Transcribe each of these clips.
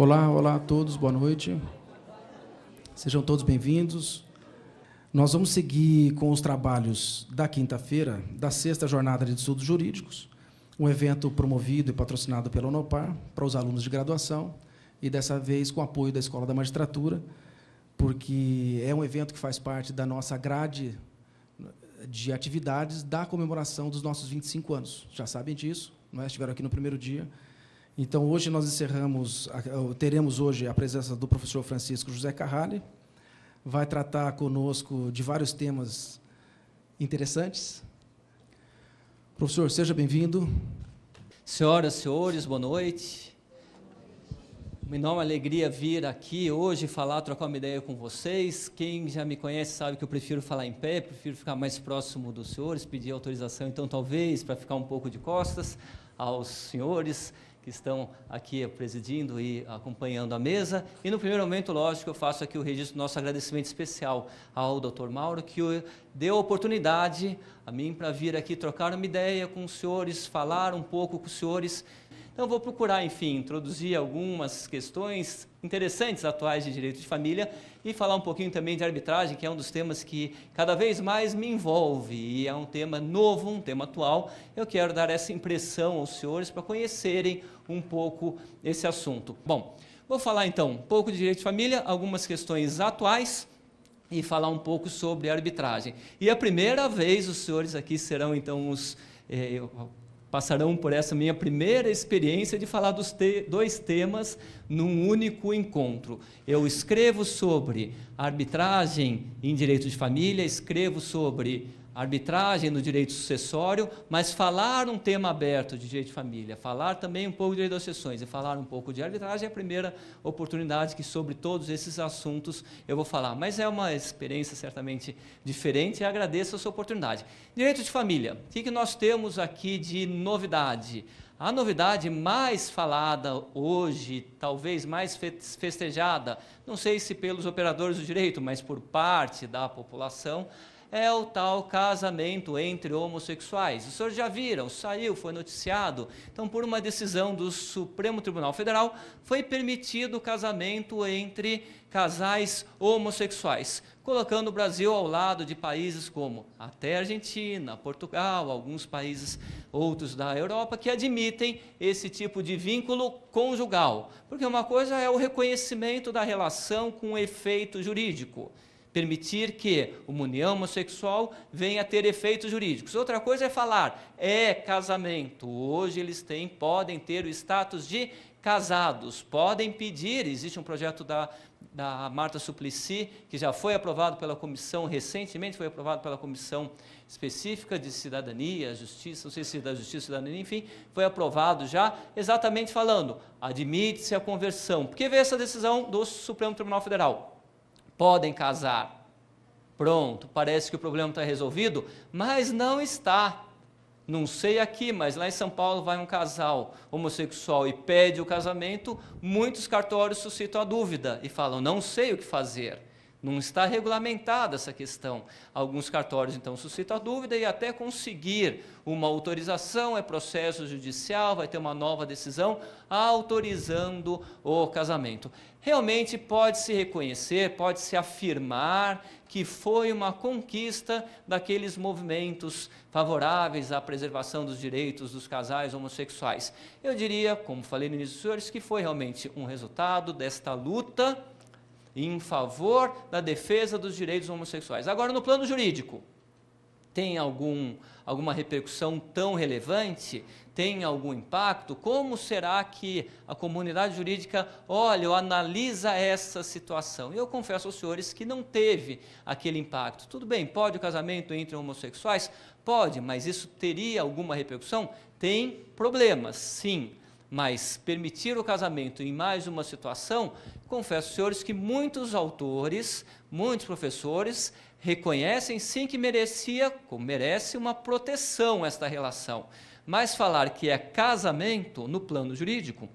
Olá a todos, boa noite. Sejam todos bem-vindos. Nós vamos seguir com os trabalhos da quinta-feira, da 6ª Jornada de Estudos Jurídicos, um evento promovido e patrocinado pela Unopar para os alunos de graduação, e dessa vez com apoio da Escola da Magistratura, porque é um evento que faz parte da nossa grade de atividades da comemoração dos nossos 25 anos. Já sabem disso, não é? Estiveram aqui no primeiro dia. Então, hoje nós teremos hoje a presença do professor Francisco José Carrale, vai tratar conosco de vários temas interessantes. Professor, seja bem-vindo. Senhoras e senhores, boa noite. Uma enorme alegria vir aqui hoje falar, trocar uma ideia com vocês. Quem já me conhece sabe que eu prefiro falar em pé, prefiro ficar mais próximo dos senhores, pedir autorização, então, talvez, para ficar um pouco de costas aos senhores que estão aqui presidindo e acompanhando a mesa. E, no primeiro momento, lógico, eu faço aqui o registro do nosso agradecimento especial ao Dr. Mauro, que deu a oportunidade a mim para vir aqui trocar uma ideia com os senhores, falar um pouco com os senhores. Então, vou procurar, enfim, introduzir algumas questões interessantes atuais de direito de família e falar um pouquinho também de arbitragem, que é um dos temas que cada vez mais me envolve e é um tema novo, um tema atual. Eu quero dar essa impressão aos senhores para conhecerem um pouco esse assunto. Bom, vou falar então um pouco de direito de família, algumas questões atuais e falar um pouco sobre arbitragem. E a primeira vez os senhores aqui serão então passarão por essa minha primeira experiência de falar dos dois temas num único encontro. Eu escrevo sobre arbitragem em direito de família, escrevo sobre arbitragem no direito sucessório, mas falar um tema aberto de direito de família, falar também um pouco de direito das sucessões e falar um pouco de arbitragem é a primeira oportunidade que sobre todos esses assuntos eu vou falar. Mas é uma experiência certamente diferente e agradeço essa oportunidade. Direito de família, o que nós temos aqui de novidade? A novidade mais falada hoje, talvez mais festejada, não sei se pelos operadores do direito, mas por parte da população, é o tal casamento entre homossexuais. Os senhores já viram, saiu, foi noticiado. Então, por uma decisão do Supremo Tribunal Federal, foi permitido o casamento entre casais homossexuais, colocando o Brasil ao lado de países como até Argentina, Portugal, alguns países outros da Europa, que admitem esse tipo de vínculo conjugal. Porque uma coisa é o reconhecimento da relação com efeito jurídico, permitir que uma união homossexual venha a ter efeitos jurídicos. Outra coisa é falar, é casamento. Hoje eles podem ter o status de casados, podem pedir, existe um projeto da Marta Suplicy, que já foi aprovado pela comissão, recentemente foi aprovado pela comissão específica de cidadania, justiça, não sei se da justiça e cidadania, enfim, foi aprovado já, exatamente falando, admite-se a conversão. Porque veio essa decisão do Supremo Tribunal Federal. Podem casar. Pronto, parece que o problema está resolvido, mas não está. Não sei aqui, mas lá em São Paulo vai um casal homossexual e pede o casamento, muitos cartórios suscitam a dúvida e falam, não sei o que fazer. Não está regulamentada essa questão. Alguns cartórios, então, suscitam a dúvida e até conseguir uma autorização, é processo judicial, vai ter uma nova decisão autorizando o casamento. Realmente pode-se reconhecer, pode-se afirmar que foi uma conquista daqueles movimentos favoráveis à preservação dos direitos dos casais homossexuais. Eu diria, como falei no início, senhores, que foi realmente um resultado desta luta em favor da defesa dos direitos homossexuais. Agora, no plano jurídico, tem alguma repercussão tão relevante? Tem algum impacto? Como será que a comunidade jurídica olha ou analisa essa situação? Eu confesso aos senhores que não teve aquele impacto. Tudo bem, pode o casamento entre homossexuais? Pode, mas isso teria alguma repercussão? Tem problemas, sim. Mas permitir o casamento em mais uma situação, confesso aos senhores que muitos autores, muitos professores, reconhecem sim que merece uma proteção esta relação. Mas falar que é casamento no plano jurídico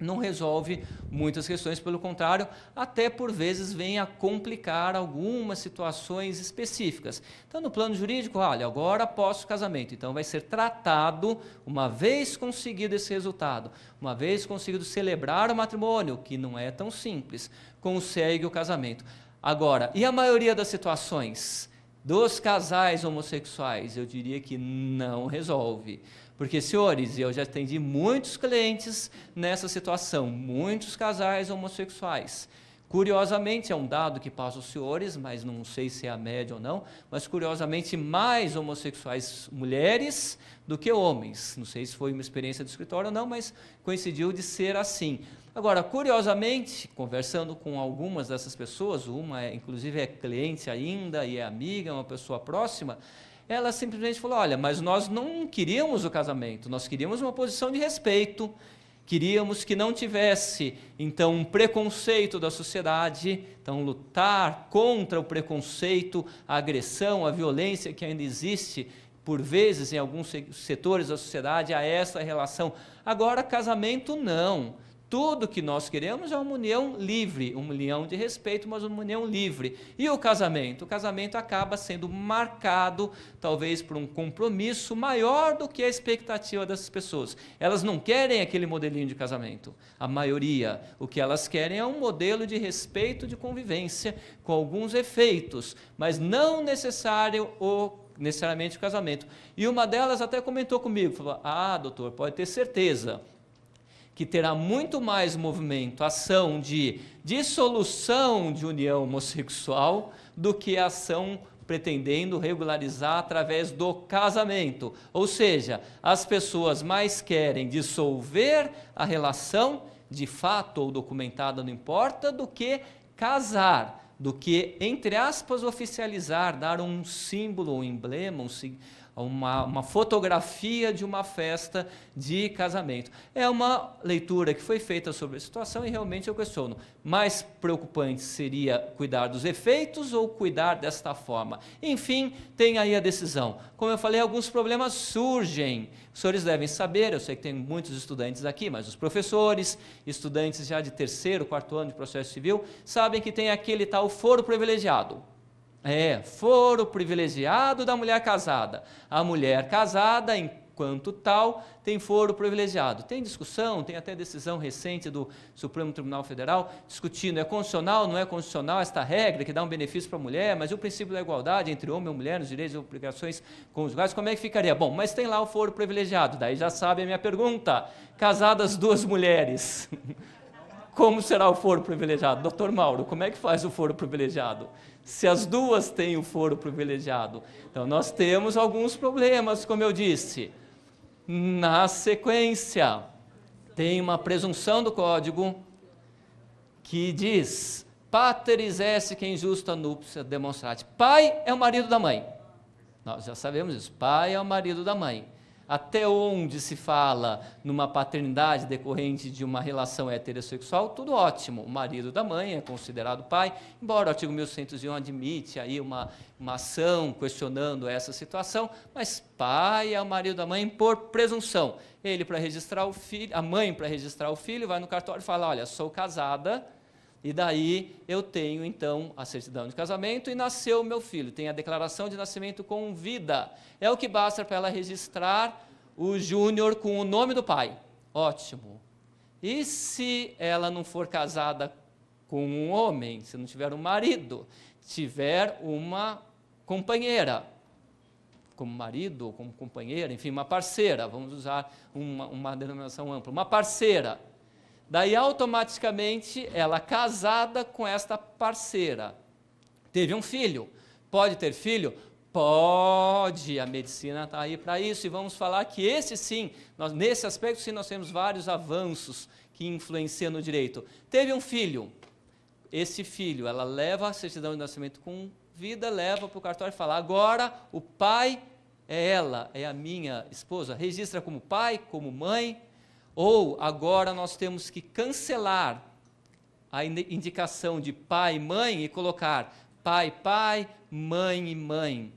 não resolve muitas questões, pelo contrário, até por vezes vem a complicar algumas situações específicas. Então, no plano jurídico, olha, agora após o casamento, então vai ser tratado, uma vez conseguido esse resultado, uma vez conseguido celebrar o matrimônio, que não é tão simples, consegue o casamento. Agora, e a maioria das situações dos casais homossexuais? Eu diria que não resolve. Porque, senhores, eu já atendi muitos clientes nessa situação, muitos casais homossexuais. Curiosamente, é um dado que passa aos senhores, mas não sei se é a média ou não, mas curiosamente mais homossexuais mulheres do que homens. Não sei se foi uma experiência do escritório ou não, mas coincidiu de ser assim. Agora, curiosamente, conversando com algumas dessas pessoas, uma inclusive é cliente ainda e é amiga, uma pessoa próxima, ela simplesmente falou, olha, mas nós não queríamos o casamento, nós queríamos uma posição de respeito, queríamos que não tivesse, então, um preconceito da sociedade, então, lutar contra o preconceito, a agressão, a violência que ainda existe, por vezes, em alguns setores da sociedade, a essa relação. Agora, casamento, não. Tudo que nós queremos é uma união livre, uma união de respeito, mas uma união livre. E o casamento? O casamento acaba sendo marcado, talvez, por um compromisso maior do que a expectativa dessas pessoas. Elas não querem aquele modelinho de casamento. A maioria, o que elas querem é um modelo de respeito, de convivência, com alguns efeitos, mas não necessariamente o casamento. E uma delas até comentou comigo, falou, doutor, pode ter certeza que terá muito mais movimento, ação de dissolução de união homossexual do que ação pretendendo regularizar através do casamento. Ou seja, as pessoas mais querem dissolver a relação, de fato ou documentada, não importa, do que casar, do que, entre aspas, oficializar, dar um símbolo, um emblema, uma fotografia de uma festa de casamento. É uma leitura que foi feita sobre a situação e realmente eu questiono. Mais preocupante seria cuidar dos efeitos ou cuidar desta forma? Enfim, tem aí a decisão. Como eu falei, alguns problemas surgem. Os senhores devem saber, eu sei que tem muitos estudantes aqui, mas os professores, estudantes já de 3º, 4º ano de processo civil, sabem que tem aquele tal foro privilegiado. Foro privilegiado da mulher casada. A mulher casada, enquanto tal, tem foro privilegiado. Tem discussão, tem até decisão recente do Supremo Tribunal Federal discutindo, é constitucional, não é constitucional esta regra que dá um benefício para a mulher, mas o princípio da igualdade entre homem e mulher nos direitos e obrigações conjugais, como é que ficaria? Bom, mas tem lá o foro privilegiado, daí já sabe a minha pergunta. Casadas 2 mulheres, como será o foro privilegiado? Doutor Mauro, como é que faz o foro privilegiado? Se as duas têm o foro privilegiado. Então, nós temos alguns problemas, como eu disse. Na sequência, tem uma presunção do Código que diz, pateris esse quem justa nuptia demonstrati. Pai é o marido da mãe. Nós já sabemos isso, pai é o marido da mãe. Até onde se fala numa paternidade decorrente de uma relação heterossexual, tudo ótimo. O marido da mãe é considerado pai, embora o artigo 1101 admite aí uma ação questionando essa situação, mas pai é o marido da mãe por presunção. Ele para registrar o filho, a mãe para registrar o filho, vai no cartório e fala, olha, sou casada, e daí eu tenho então a certidão de casamento e nasceu o meu filho, tem a declaração de nascimento com vida. É o que basta para ela registrar o júnior com o nome do pai. Ótimo. E se ela não for casada com um homem, se não tiver um marido, tiver uma companheira, como marido ou como companheira, enfim, uma parceira, vamos usar uma denominação ampla, uma parceira. Daí, automaticamente, ela casada com esta parceira. Teve um filho. Pode ter filho? Pode. A medicina está aí para isso. E vamos falar que esse sim, nesse aspecto sim, nós temos vários avanços que influenciam no direito. Teve um filho. Esse filho, ela leva a certidão de nascimento com vida, leva para o cartório e fala, agora o pai é ela, é a minha esposa. Registra como pai, como mãe. Ou agora nós temos que cancelar a indicação de pai e mãe e colocar pai, pai, mãe e mãe.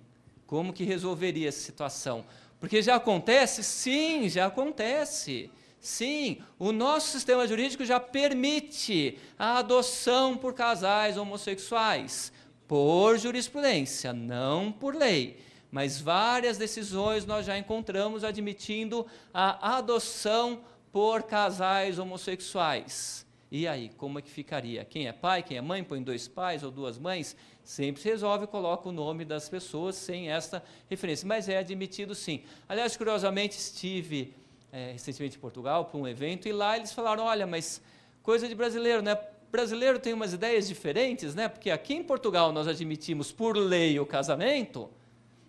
Como que resolveria essa situação? Porque já acontece? Sim, já acontece. Sim, o nosso sistema jurídico já permite a adoção por casais homossexuais, por jurisprudência, não por lei. Mas várias decisões nós já encontramos admitindo a adoção por casais homossexuais. E aí, como é que ficaria? Quem é pai, quem é mãe, põe 2 pais ou 2 mães? Sempre se resolve, coloca o nome das pessoas sem esta referência. Mas é admitido sim. Aliás, curiosamente, estive recentemente em Portugal para um evento, e lá eles falaram, olha, mas coisa de brasileiro, né? Brasileiro tem umas ideias diferentes, né? Porque aqui em Portugal nós admitimos por lei o casamento,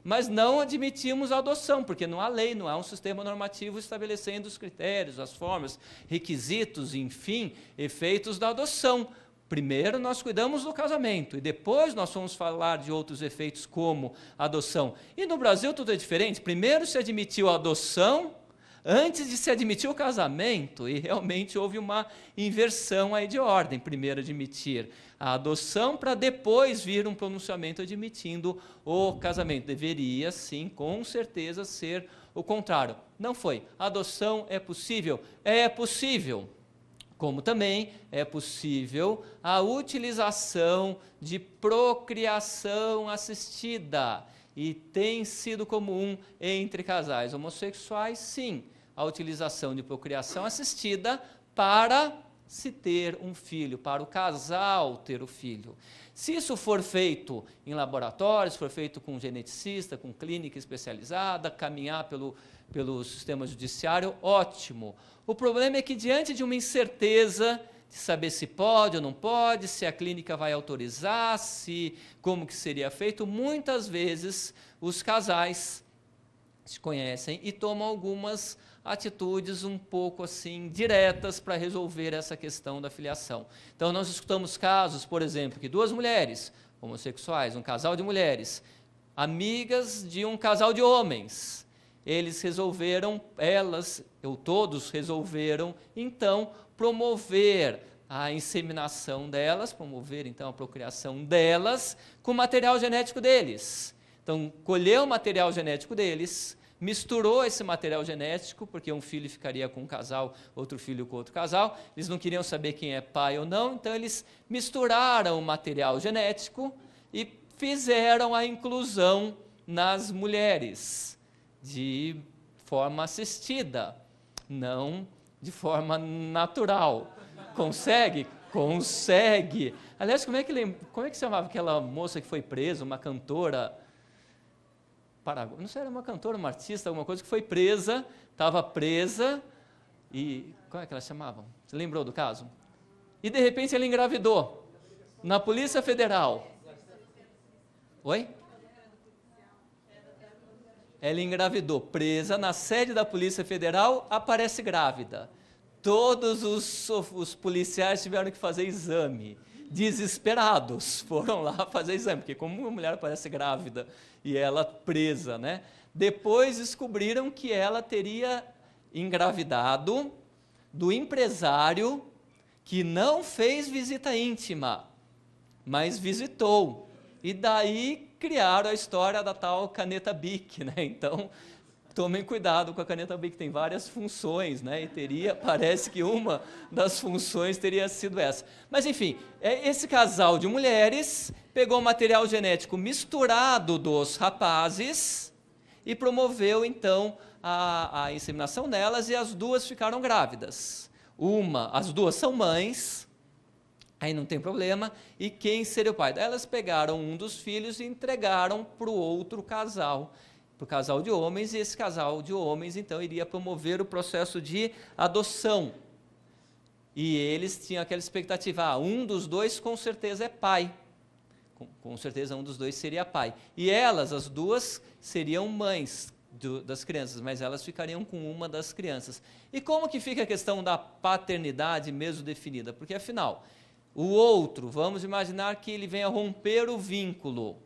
mas não admitimos a adoção, porque não há lei, não há um sistema normativo estabelecendo os critérios, as formas, requisitos, enfim, efeitos da adoção. Primeiro nós cuidamos do casamento, e depois nós vamos falar de outros efeitos como a adoção. E no Brasil tudo é diferente. Primeiro se admitiu a adoção, antes de se admitir o casamento, e realmente houve uma inversão aí de ordem. Primeiro admitir a adoção, para depois vir um pronunciamento admitindo o casamento. Deveria, sim, com certeza, ser o contrário. Não foi. A adoção é possível? É possível. Como também é possível a utilização de procriação assistida. E tem sido comum entre casais homossexuais, sim, a utilização de procriação assistida para se ter um filho, para o casal ter o filho. Se isso for feito em laboratório, se for feito com um geneticista, com clínica especializada, caminhar pelo sistema judiciário, ótimo. O problema é que, diante de uma incerteza de saber se pode ou não pode, se a clínica vai autorizar, como que seria feito, muitas vezes os casais se conhecem e tomam algumas atitudes um pouco assim diretas para resolver essa questão da filiação. Então nós escutamos casos, por exemplo, que 2 mulheres homossexuais, um casal de mulheres, amigas de um casal de homens, eles resolveram, todos resolveram, então, promover a inseminação delas, promover então a procriação delas com o material genético deles. Então, colheu o material genético deles, misturou esse material genético, porque um filho ficaria com um casal, outro filho com outro casal, eles não queriam saber quem é pai ou não, então eles misturaram o material genético e fizeram a inclusão nas mulheres, de forma assistida, não de forma natural. Consegue? Consegue. Aliás, como é que se chamava aquela moça que foi presa, uma cantora paraguaia? Não sei, era uma cantora, uma artista, alguma coisa, que foi presa, estava presa, e como é que ela chamava? Você lembrou do caso? E de repente ela engravidou, na Polícia Federal. Oi? Ela engravidou, presa na sede da Polícia Federal, aparece grávida. Todos os policiais tiveram que fazer exame, desesperados, foram lá fazer exame, porque como uma mulher aparece grávida e ela presa, né? Depois descobriram que ela teria engravidado do empresário que não fez visita íntima, mas visitou. E daí criaram a história da tal caneta Bic, né? Então, tomem cuidado com a caneta Bic, tem várias funções, né? E parece que uma das funções teria sido essa. Mas, enfim, esse casal de mulheres pegou o material genético misturado dos rapazes e promoveu, então, a inseminação delas, e as 2 ficaram grávidas. As 2 são mães, aí não tem problema, e quem seria o pai? Elas pegaram um dos filhos e entregaram para o outro casal, para o casal de homens, e esse casal de homens, então, iria promover o processo de adoção. E eles tinham aquela expectativa, um dos 2 com certeza é pai, com certeza um dos 2 seria pai. E elas, as 2, seriam mães das crianças, mas elas ficariam com uma das crianças. E como que fica a questão da paternidade mesmo definida? Porque, afinal, o outro, vamos imaginar que ele venha romper o vínculo,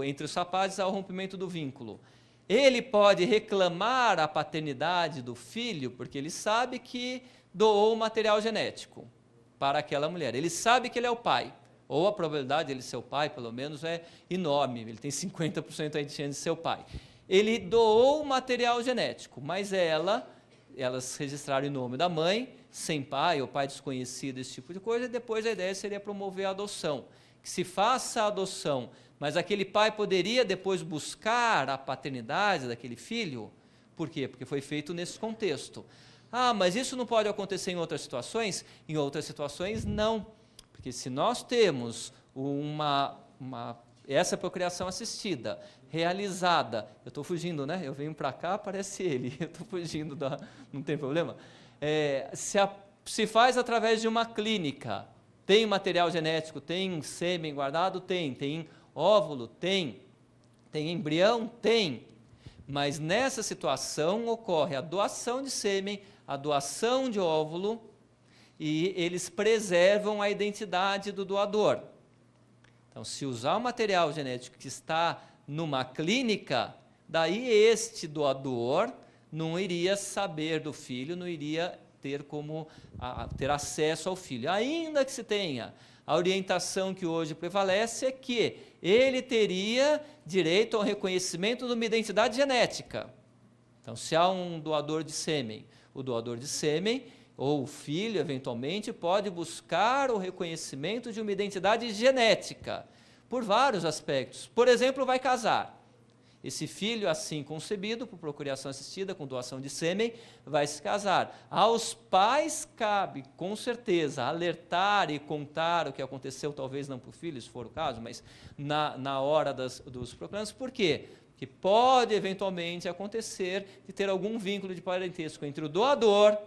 entre os rapazes há o rompimento do vínculo. Ele pode reclamar a paternidade do filho, porque ele sabe que doou o material genético para aquela mulher. Ele sabe que ele é o pai, ou a probabilidade de ele ser o pai, pelo menos, é enorme, ele tem 50% aí de chance de ser o pai. Ele doou o material genético, mas ela elas registraram em nome da mãe, sem pai ou pai desconhecido, esse tipo de coisa, e depois a ideia seria promover a adoção. Que se faça a adoção, mas aquele pai poderia depois buscar a paternidade daquele filho. Por quê? Porque foi feito nesse contexto. Ah, mas isso não pode acontecer em outras situações? Em outras situações, não. Porque se nós temos essa procriação assistida, realizada, eu estou fugindo, né? Eu venho para cá, aparece ele, eu estou fugindo, não tem problema. Se faz através de uma clínica, tem material genético, tem sêmen guardado? Tem óvulo? Tem embrião? Tem. Mas nessa situação ocorre a doação de sêmen, a doação de óvulo, e eles preservam a identidade do doador. Então, se usar o material genético que está numa clínica, daí este doador não iria saber do filho, não iria ter como ter acesso ao filho. Ainda que se tenha, a orientação que hoje prevalece é que ele teria direito ao reconhecimento de uma identidade genética. Então, se há um doador de sêmen, o doador de sêmen, ou o filho, eventualmente, pode buscar o reconhecimento de uma identidade genética, por vários aspectos. Por exemplo, vai casar. Esse filho, assim concebido, por procriação assistida, com doação de sêmen, vai se casar. Aos pais cabe, com certeza, alertar e contar o que aconteceu, talvez não para o filho, se for o caso, mas na hora dos proclames. Por quê? Porque pode, eventualmente, acontecer de ter algum vínculo de parentesco entre o doador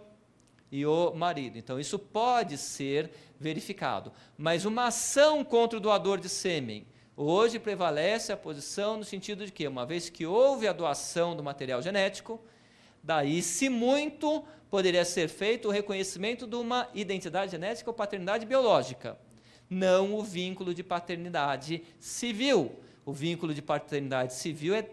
e o marido. Então, isso pode ser verificado. Mas uma ação contra o doador de sêmen, hoje prevalece a posição no sentido de que, uma vez que houve a doação do material genético, daí, se muito, poderia ser feito o reconhecimento de uma identidade genética ou paternidade biológica, não o vínculo de paternidade civil. O vínculo de paternidade civil é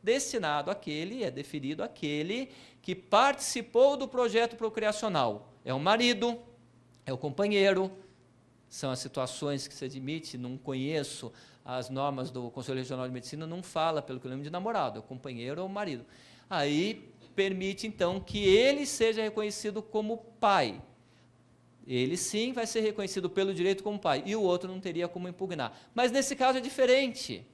destinado àquele, é deferido àquele que participou do projeto procriacional. É o marido, é o companheiro, são as situações que se admite, não conheço as normas do Conselho Regional de Medicina, não fala pelo que eu lembro de namorado, é o companheiro ou o marido. Aí permite, então, que ele seja reconhecido como pai. Ele sim vai ser reconhecido pelo direito como pai, e o outro não teria como impugnar. Mas nesse caso é diferente.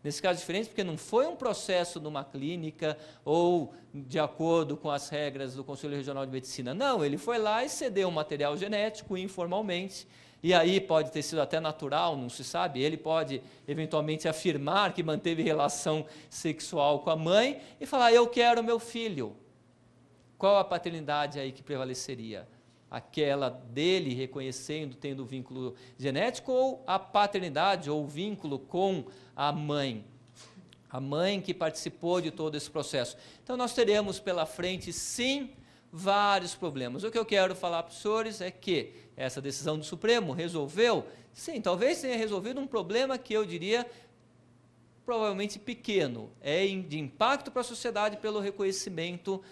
Nesse caso é diferente porque não foi um processo numa clínica ou de acordo com as regras do Conselho Regional de Medicina. Não, ele foi lá e cedeu um material genético informalmente, e aí pode ter sido até natural, não se sabe, ele pode eventualmente afirmar que manteve relação sexual com a mãe e falar, eu quero meu filho. Qual a paternidade aí que prevaleceria? Aquela dele reconhecendo, tendo vínculo genético, ou a paternidade ou o vínculo com a mãe que participou de todo esse processo. Então nós teremos pela frente sim vários problemas. O que eu quero falar para os senhores é que essa decisão do Supremo resolveu, sim, talvez tenha resolvido um problema que eu diria provavelmente pequeno, de impacto para a sociedade pelo reconhecimento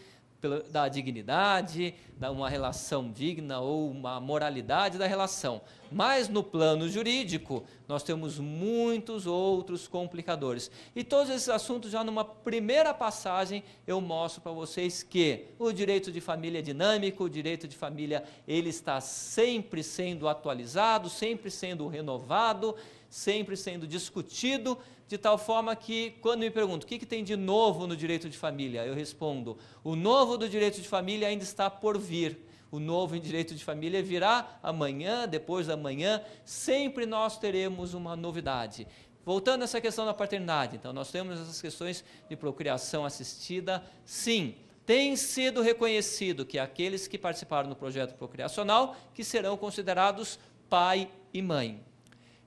da dignidade, da uma relação digna ou uma moralidade da relação. Mas no plano jurídico, nós temos muitos outros complicadores. E todos esses assuntos, já numa primeira passagem, eu mostro para vocês que o direito de família é dinâmico, o direito de família ele está sempre sendo atualizado, sempre sendo renovado, sempre sendo discutido, de tal forma que, quando me perguntam o que tem de novo no direito de família, eu respondo, o novo do direito de família ainda está por vir. O novo em direito de família virá amanhã, depois da manhã, sempre nós teremos uma novidade. Voltando a essa questão da paternidade, então nós temos essas questões de procriação assistida, sim, tem sido reconhecido que aqueles que participaram no projeto procriacional, que serão considerados pai e mãe.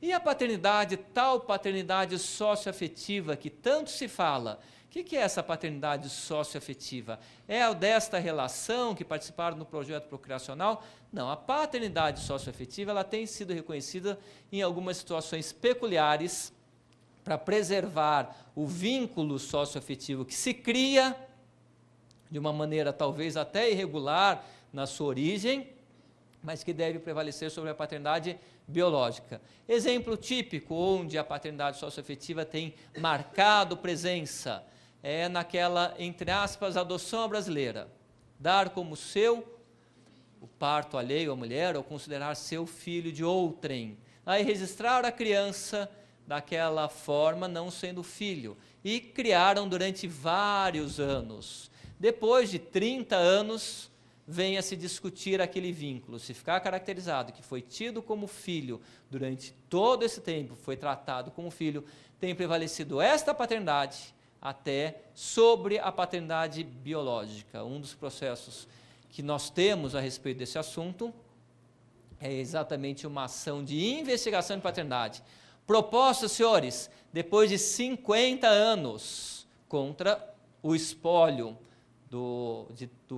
E a paternidade, tal paternidade socioafetiva que tanto se fala, o que é essa paternidade socioafetiva? É a desta relação que participaram no projeto procriacional? Não, a paternidade socioafetiva ela tem sido reconhecida em algumas situações peculiares para preservar o vínculo socioafetivo que se cria de uma maneira talvez até irregular na sua origem, mas que deve prevalecer sobre a paternidade biológica. Exemplo típico onde a paternidade socioafetiva tem marcado presença é naquela, entre aspas, adoção brasileira. dar como seu o parto alheio à mulher ou considerar seu filho de outrem. Aí registraram a criança daquela forma, não sendo filho, e criaram durante vários anos. Depois de 30 anos, vem a se discutir aquele vínculo. Se ficar caracterizado que foi tido como filho durante todo esse tempo, foi tratado como filho, tem prevalecido esta paternidade até sobre a paternidade biológica. Um dos processos que nós temos a respeito desse assunto é exatamente uma ação de investigação de paternidade, proposta, senhores, depois de 50 anos, contra o espólio do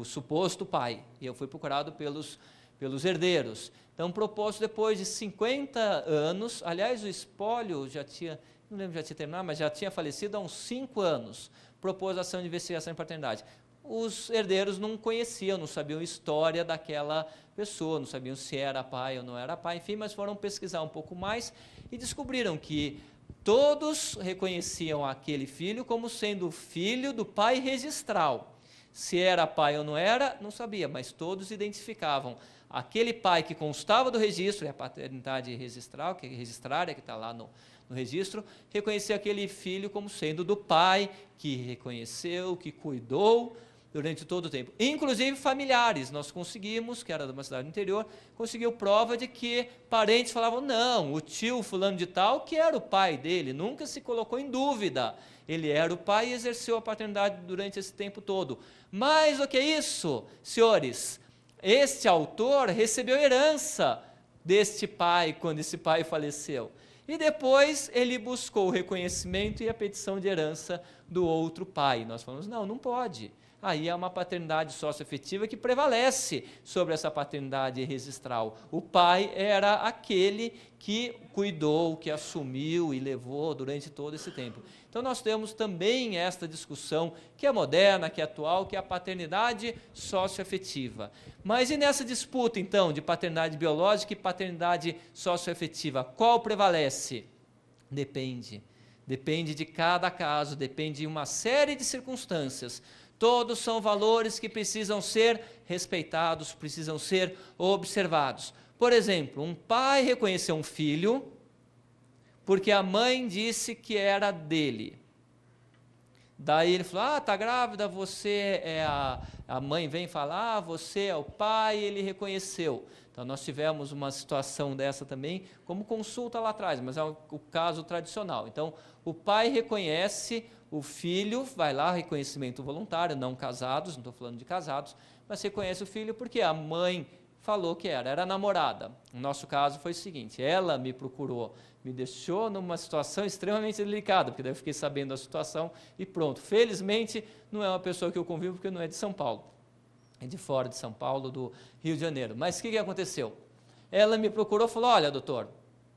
suposto pai. E eu fui procurado pelos herdeiros. Então, proposto depois de 50 anos, aliás, o espólio já tinha, não lembro se já tinha terminado, mas já tinha falecido há uns 5 anos, propôs a ação de investigação de paternidade. Os herdeiros não conheciam, não sabiam a história daquela pessoa, não sabiam se era pai ou não era pai, enfim, mas foram pesquisar um pouco mais e descobriram que todos reconheciam aquele filho como sendo filho do pai registral. Se era pai ou não era, não sabia, mas todos identificavam aquele pai que constava do registro, é a paternidade registral, que é registrária, que está lá no registro, reconhecia aquele filho como sendo do pai que reconheceu, que cuidou durante todo o tempo. Inclusive familiares, nós conseguimos, que era de uma cidade do interior, conseguiu prova de que parentes falavam, não, o tio fulano de tal, que era o pai dele, nunca se colocou em dúvida, ele era o pai e exerceu a paternidade durante esse tempo todo. Mais do que isso, senhores, este autor recebeu herança deste pai, quando esse pai faleceu. E depois ele buscou o reconhecimento e a petição de herança do outro pai. Nós falamos, não pode. Aí é uma paternidade socioafetiva que prevalece sobre essa paternidade registral. O pai era aquele que cuidou, que assumiu e levou durante todo esse tempo. Então nós temos também esta discussão que é moderna, que é atual, que é a paternidade socioafetiva. Mas e nessa disputa então de paternidade biológica e paternidade socioafetiva, qual prevalece? Depende de cada caso, depende de uma série de circunstâncias. Todos são valores que precisam ser respeitados, precisam ser observados. Por exemplo, um pai reconheceu um filho porque a mãe disse que era dele. Daí ele falou, está grávida, você é a mãe vem falar, você é o pai, ele reconheceu. Então nós tivemos uma situação dessa também, como consulta lá atrás, mas é o caso tradicional. Então o pai reconhece o filho, vai lá, reconhecimento voluntário, não casados, não estou falando de casados, mas reconhece o filho porque a mãe falou que era namorada. O nosso caso foi o seguinte, ela me procurou, me deixou numa situação extremamente delicada, porque daí eu fiquei sabendo da situação e pronto. Felizmente, não é uma pessoa que eu convivo, porque não é de São Paulo, é de fora de São Paulo, do Rio de Janeiro. Mas o que aconteceu? Ela me procurou e falou, olha, doutor,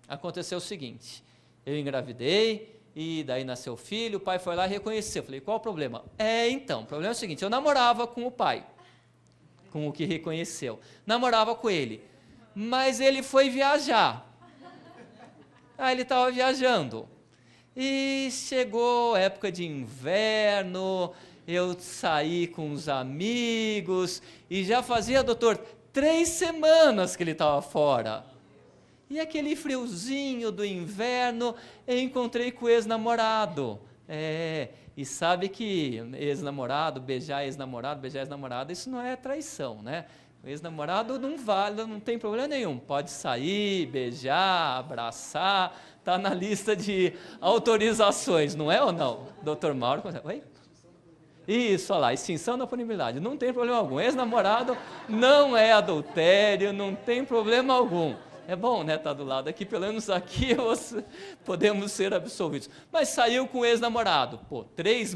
aconteceu o seguinte, eu engravidei, e daí nasceu o filho, o pai foi lá e reconheceu. Eu falei, qual o problema? Então, o problema é o seguinte, eu namorava com o pai, com o que reconheceu, namorava com ele, mas ele foi viajar. Aí ele estava viajando, e chegou a época de inverno, eu saí com os amigos, e já fazia, doutor, 3 semanas que ele estava fora. E aquele friozinho do inverno, eu encontrei com o ex-namorado. E sabe que ex-namorado, beijar ex-namorada, isso não é traição, né? O ex-namorado não vale, não tem problema nenhum. Pode sair, beijar, abraçar, está na lista de autorizações, não é ou não? Doutor Mauro, oi? Isso, olha lá, extinção da punibilidade, não tem problema algum. Ex-namorado não é adultério, não tem problema algum. É bom, né, estar do lado aqui, pelo menos aqui podemos ser absolvidos. Mas saiu com o ex-namorado, 3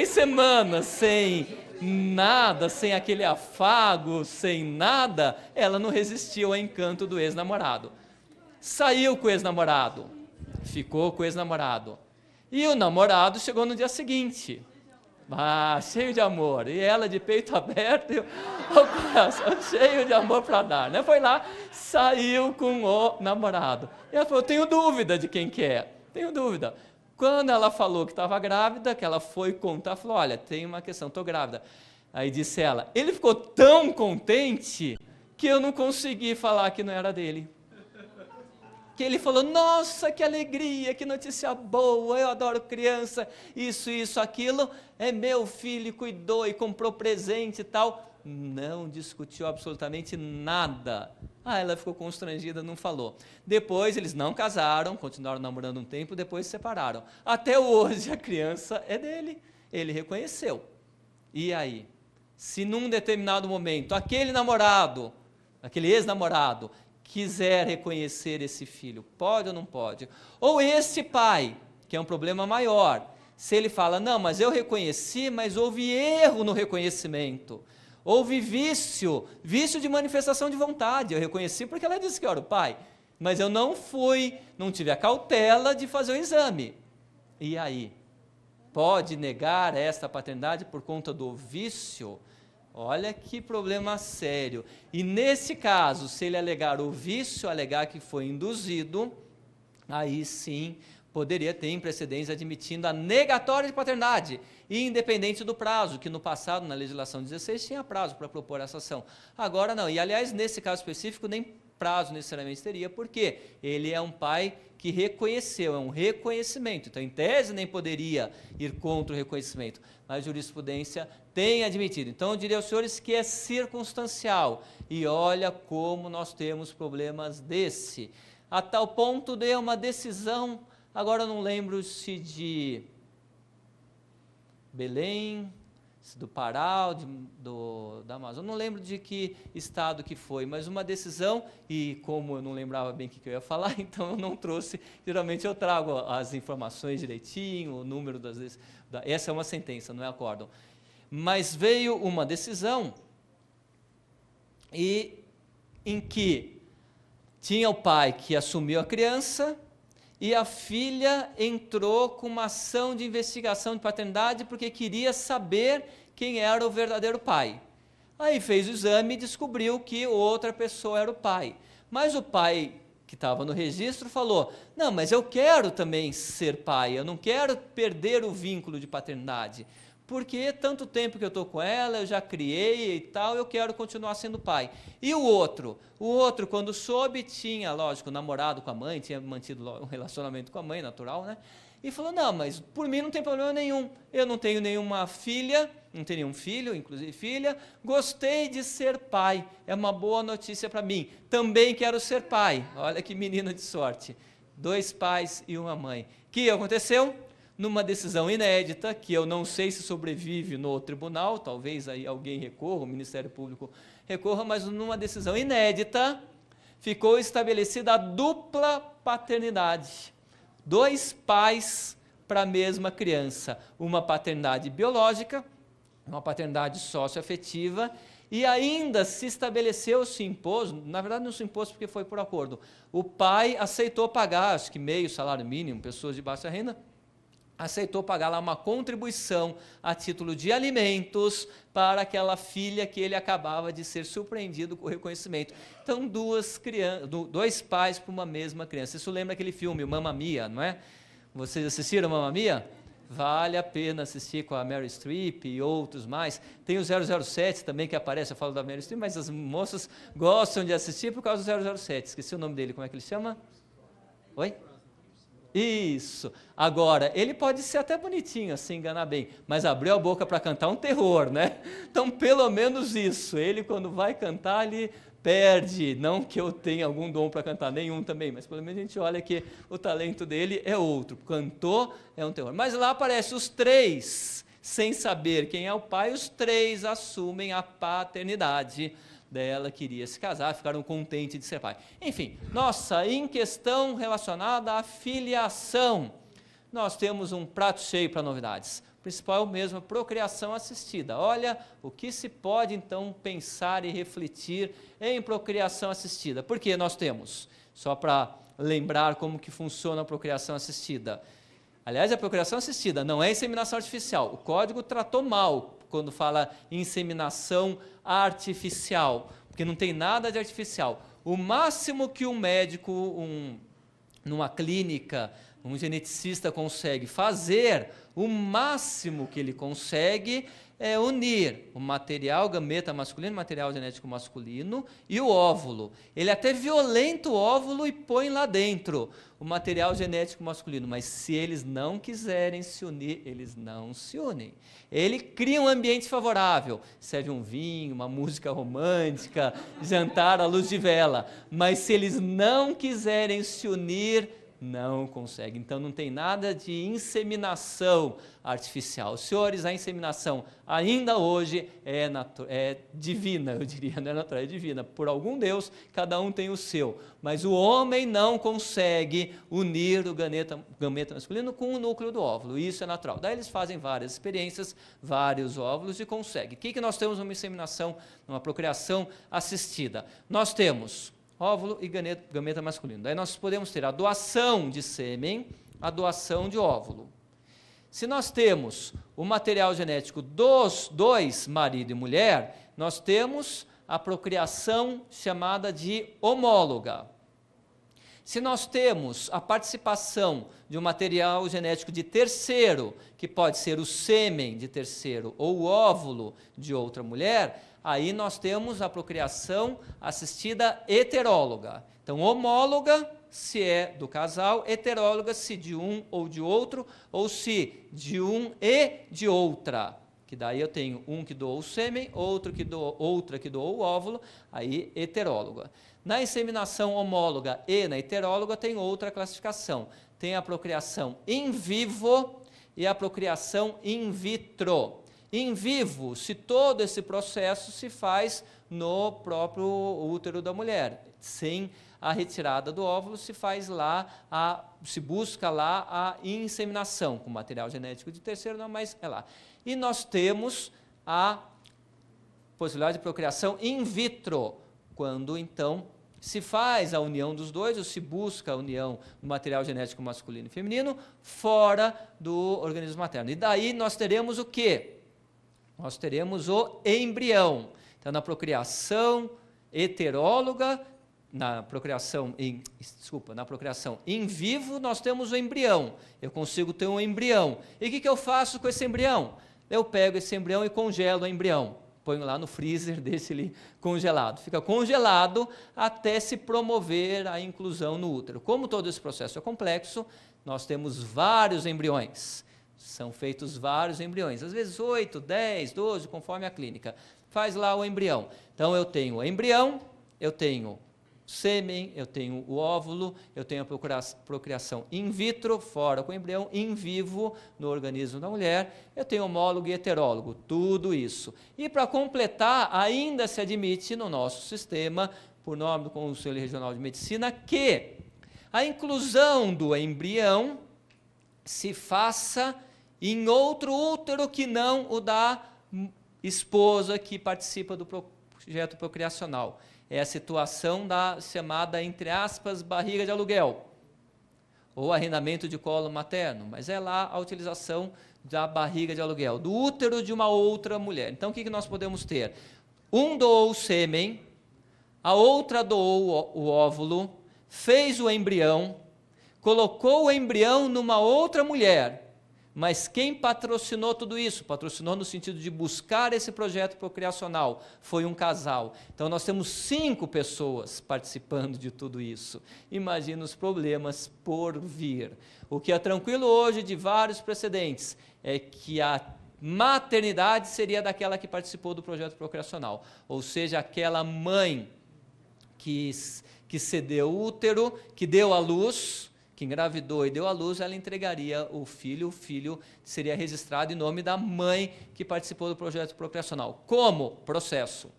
semanas sem nada, sem aquele afago, sem nada, ela não resistiu ao encanto do ex-namorado. Saiu com o ex-namorado, ficou com o ex-namorado. E o namorado chegou no dia seguinte, cheio de amor, e ela de peito aberto, e o coração cheio de amor para dar, né? Foi lá, saiu com o namorado. E ela falou, tenho dúvida de quem que é, tenho dúvida. Quando ela falou que estava grávida, que ela foi contar, falou, olha, tem uma questão, estou grávida. Aí disse ela, ele ficou tão contente que eu não consegui falar que não era dele. Que ele falou, nossa, que alegria, que notícia boa, eu adoro criança, isso, aquilo, é meu filho, cuidou e comprou presente e tal. Não discutiu absolutamente nada. Ela ficou constrangida, não falou. Depois eles não casaram, continuaram namorando um tempo, depois se separaram. Até hoje a criança é dele, ele reconheceu. E aí? Se num determinado momento aquele namorado, aquele ex-namorado, quiser reconhecer esse filho, pode ou não pode? Ou esse pai, que é um problema maior, se ele fala, não, mas eu reconheci, mas houve erro no reconhecimento, houve vício de manifestação de vontade, eu reconheci porque ela disse que eu era o pai, mas eu não tive a cautela de fazer o exame. E aí? Pode negar esta paternidade por conta do vício? Olha que problema sério. E nesse caso, se ele alegar o vício, alegar que foi induzido, aí sim poderia ter imprecedência admitindo a negatória de paternidade, independente do prazo, que no passado, na legislação 16, tinha prazo para propor essa ação. Agora não. E, aliás, nesse caso específico, nem prazo necessariamente teria, porque ele é um pai que reconheceu, é um reconhecimento. Então, em tese, nem poderia ir contra o reconhecimento, mas a jurisprudência tem admitido. Então, eu diria aos senhores que é circunstancial. E olha como nós temos problemas desse. A tal ponto de uma decisão, agora eu não lembro se de Belém, do Pará, da Amazônia, não lembro de que estado que foi, mas uma decisão, e como eu não lembrava bem o que eu ia falar, então eu não trouxe, geralmente eu trago as informações direitinho, o número das vezes, essa é uma sentença, não é acórdão, mas veio uma decisão, em que tinha o pai que assumiu a criança, e a filha entrou com uma ação de investigação de paternidade porque queria saber quem era o verdadeiro pai. Aí fez o exame e descobriu que outra pessoa era o pai. Mas o pai que estava no registro falou, não, mas eu quero também ser pai, eu não quero perder o vínculo de paternidade, porque tanto tempo que eu estou com ela, eu já criei e tal, eu quero continuar sendo pai. E o outro, quando soube, tinha, lógico, namorado com a mãe, tinha mantido um relacionamento com a mãe, natural, né? E falou, não, mas por mim não tem problema nenhum, eu não tenho nenhuma filha, não tenho nenhum filho, inclusive filha, gostei de ser pai, é uma boa notícia para mim, também quero ser pai, olha que menina de sorte, 2 pais e uma mãe. O que aconteceu? Numa decisão inédita, que eu não sei se sobrevive no tribunal, talvez aí alguém recorra, o Ministério Público recorra, mas numa decisão inédita, ficou estabelecida a dupla paternidade. 2 pais para a mesma criança, uma paternidade biológica, uma paternidade socioafetiva, e ainda se estabeleceu, se impôs, na verdade não se impôs porque foi por acordo, o pai aceitou pagar, acho que meio salário mínimo, pessoas de baixa renda, aceitou pagar lá uma contribuição a título de alimentos para aquela filha que ele acabava de ser surpreendido com o reconhecimento. Então, 2 pais para uma mesma criança. Isso lembra aquele filme, o Mamma Mia, não é? Vocês assistiram Mamma Mia? Vale a pena assistir com a Meryl Streep e outros mais. Tem o 007 também que aparece, eu falo da Meryl Streep, mas as moças gostam de assistir por causa do 007. Esqueci o nome dele, como é que ele chama? Oi? Isso. Agora, ele pode ser até bonitinho, assim, enganar bem, mas abriu a boca para cantar um terror, né? Então, pelo menos isso. Ele, quando vai cantar, ele perde. Não que eu tenha algum dom para cantar, nenhum também, mas pelo menos a gente olha que o talento dele é outro. Cantou, é um terror. Mas lá aparece os 3, sem saber quem é o pai, os 3 assumem a paternidade dela, queria se casar, ficaram contentes de ser pai. Enfim, nossa, em questão relacionada à filiação, nós temos um prato cheio para novidades. O principal é o mesmo, a procriação assistida. Olha o que se pode, então, pensar e refletir em procriação assistida. Porque nós temos, só para lembrar como que funciona a procriação assistida. Aliás, a procriação assistida não é inseminação artificial. O Código tratou mal quando fala inseminação artificial, porque não tem nada de artificial. O máximo que um médico, numa clínica um geneticista consegue fazer, o máximo que ele consegue é unir o material gameta masculino, material genético masculino e o óvulo. Ele até violenta o óvulo e põe lá dentro o material genético masculino, mas se eles não quiserem se unir, eles não se unem. Ele cria um ambiente favorável, serve um vinho, uma música romântica, jantar à luz de vela, mas se eles não quiserem se unir, não consegue. Então não tem nada de inseminação artificial. Senhores, a inseminação ainda hoje é divina, eu diria, não é natural, é divina. Por algum Deus, cada um tem o seu. Mas o homem não consegue unir o gameta masculino com o núcleo do óvulo. Isso é natural. Daí eles fazem várias experiências, vários óvulos e conseguem. O que nós temos numa inseminação, numa procriação assistida? Nós temos óvulo e gameta masculino. Daí nós podemos ter a doação de sêmen, a doação de óvulo. Se nós temos o material genético dos dois, marido e mulher, nós temos a procriação chamada de homóloga. Se nós temos a participação de um material genético de terceiro, que pode ser o sêmen de terceiro ou o óvulo de outra mulher, aí nós temos a procriação assistida heteróloga. Então, homóloga, se é do casal, heteróloga, se de um ou de outro, ou se de um e de outra. Que daí eu tenho um que doou o sêmen, outra que doou o óvulo, aí heteróloga. Na inseminação homóloga e na heteróloga tem outra classificação. Tem a procriação in vivo e a procriação in vitro. In vivo, se todo esse processo se faz no próprio útero da mulher, sem a retirada do óvulo, se faz lá, se busca lá a inseminação, com material genético de terceiro, não, mas é lá. E nós temos a possibilidade de procriação in vitro, quando então se faz a união dos dois, ou se busca a união do material genético masculino e feminino, fora do organismo materno. E daí nós teremos o quê? Nós teremos o embrião. Então, na procriação heteróloga, na procriação in vivo, nós temos o embrião. Eu consigo ter um embrião. E o que eu faço com esse embrião? Eu pego esse embrião e congelo o embrião. Ponho lá no freezer, deixo ele congelado. Fica congelado até se promover a inclusão no útero. Como todo esse processo é complexo, nós temos vários embriões. São feitos vários embriões, às vezes 8, 10, 12, conforme a clínica. Faz lá o embrião. Então, eu tenho o embrião, eu tenho sêmen, eu tenho o óvulo, eu tenho a procriação in vitro, fora com o embrião, in vivo, no organismo da mulher, eu tenho homólogo e heterólogo, tudo isso. E para completar, ainda se admite no nosso sistema, por nome do Conselho Regional de Medicina, que a inclusão do embrião se faça em outro útero que não o da esposa que participa do projeto procriacional. É a situação da chamada, entre aspas, barriga de aluguel, ou arrendamento de colo materno, mas é lá a utilização da barriga de aluguel, do útero de uma outra mulher. Então, o que nós podemos ter? Um doou o sêmen, a outra doou o óvulo, fez o embrião, colocou o embrião numa outra mulher, mas quem patrocinou tudo isso? Patrocinou no sentido de buscar esse projeto procriacional, foi um casal. Então nós temos 5 pessoas participando de tudo isso. Imagina os problemas por vir. O que é tranquilo hoje de vários precedentes é que a maternidade seria daquela que participou do projeto procriacional, ou seja, aquela mãe que cedeu o útero, que deu à luz, que engravidou e deu à luz, ela entregaria o filho seria registrado em nome da mãe que participou do projeto procriacional. Como? Processo.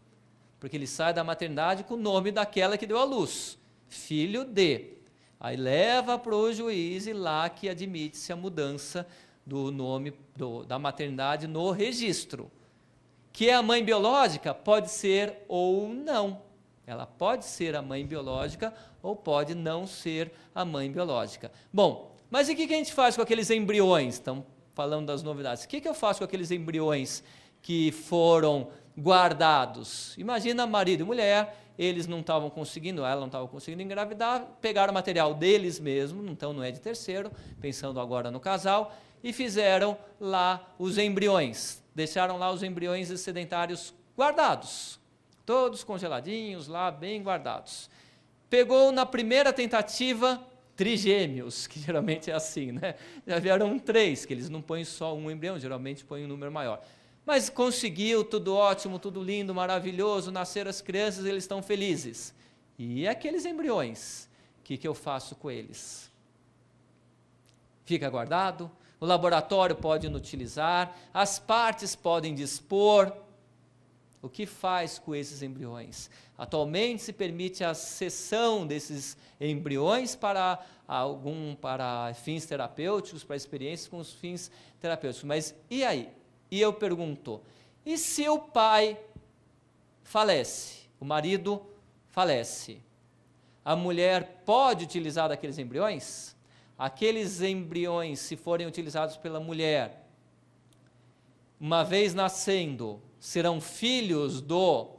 Porque ele sai da maternidade com o nome daquela que deu à luz, filho de. Aí leva para o juiz e lá que admite-se a mudança do nome da maternidade no registro. Que é a mãe biológica? Pode ser ou não. Ela pode ser a mãe biológica ou pode não ser a mãe biológica. Bom, mas e o que a gente faz com aqueles embriões? Estamos falando das novidades. O que eu faço com aqueles embriões que foram guardados. Imagina marido e mulher, eles não estavam conseguindo, ela não estava conseguindo engravidar, pegaram o material deles mesmos, então não é de terceiro, pensando agora no casal, e fizeram lá os embriões, deixaram lá os embriões excedentários guardados, todos congeladinhos lá, bem guardados. Pegou na primeira tentativa trigêmeos, que geralmente é assim, né? Já vieram 3, que eles não põem só um embrião, geralmente põem um número maior. Mas conseguiu, tudo ótimo, tudo lindo, maravilhoso, nasceram as crianças, eles estão felizes. E aqueles embriões, o que eu faço com eles? Fica guardado, o laboratório pode inutilizar, as partes podem dispor. O que faz com esses embriões? Atualmente se permite a cessão desses embriões para fins terapêuticos, para experiências com os fins terapêuticos. Mas e aí? E eu pergunto, e se o pai falece, o marido falece, a mulher pode utilizar aqueles embriões? Aqueles embriões, se forem utilizados pela mulher, uma vez nascendo, serão filhos do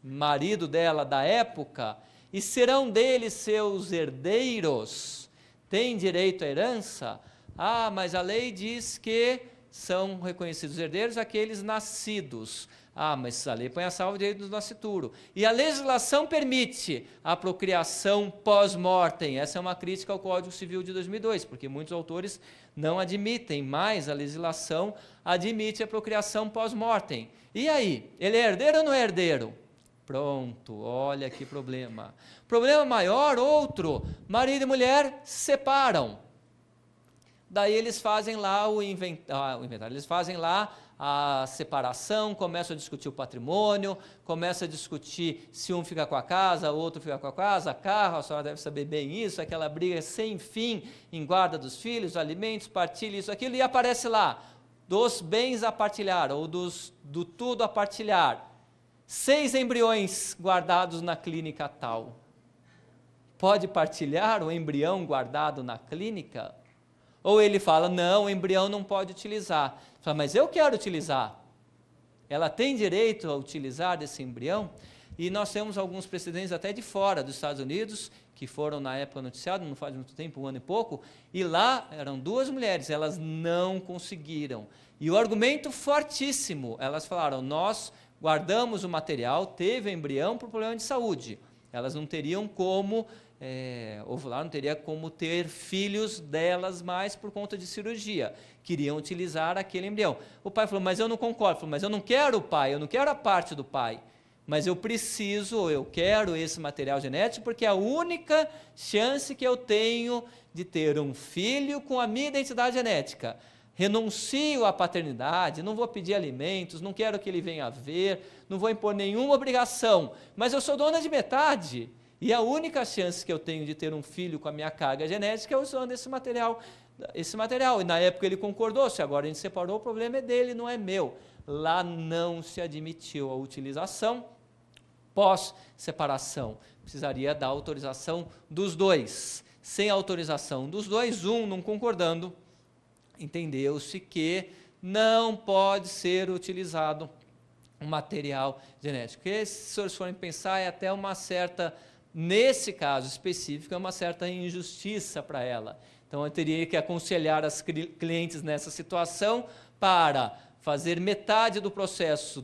marido dela da época, e serão deles seus herdeiros, têm direito à herança? Ah, mas a lei diz que são reconhecidos herdeiros aqueles nascidos. Ah, mas a lei põe a salva de direito do nascituro. E a legislação permite a procriação pós-mortem. Essa é uma crítica ao Código Civil de 2002, porque muitos autores não admitem, mas a legislação admite a procriação pós-mortem. E aí, ele é herdeiro ou não é herdeiro? Pronto, olha que problema. Problema maior, outro, marido e mulher se separam. Daí eles fazem lá o inventário, eles fazem lá a separação, começam a discutir o patrimônio, começam a discutir se um fica com a casa, o outro fica com a casa, carro, a senhora deve saber bem isso, aquela briga sem fim em guarda dos filhos, alimentos, partilha, isso, aquilo, e aparece lá, dos bens a partilhar, ou do tudo a partilhar, 6 embriões guardados na clínica tal. Pode partilhar o embrião guardado na clínica? Ou ele fala, não, o embrião não pode utilizar. Fala, mas eu quero utilizar. Ela tem direito a utilizar esse embrião? E nós temos alguns precedentes até de fora dos Estados Unidos, que foram na época noticiados, não faz muito tempo, 1 ano e pouco, e lá eram 2 mulheres, elas não conseguiram. E o argumento fortíssimo, elas falaram, nós guardamos o material, teve embrião por problema de saúde. Elas não teriam como ovular, não teria como ter filhos delas mais por conta de cirurgia. Queriam utilizar aquele embrião. O pai falou, mas eu não concordo. Falou, mas eu não quero o pai, eu não quero a parte do pai. Mas eu quero esse material genético porque é a única chance que eu tenho de ter um filho com a minha identidade genética. Renuncio à paternidade, não vou pedir alimentos, não quero que ele venha ver, não vou impor nenhuma obrigação, mas eu sou dona de metade. E a única chance que eu tenho de ter um filho com a minha carga genética é usando esse material. E na época ele concordou, se agora a gente separou, o problema é dele, não é meu. Lá não se admitiu a utilização pós-separação. Precisaria da autorização dos dois. Sem autorização dos dois, um não concordando, entendeu-se que não pode ser utilizado um material genético. Porque, se os senhores forem pensar, é até uma certa... Nesse caso específico, é uma certa injustiça para ela. Então, eu teria que aconselhar as clientes nessa situação para fazer metade do processo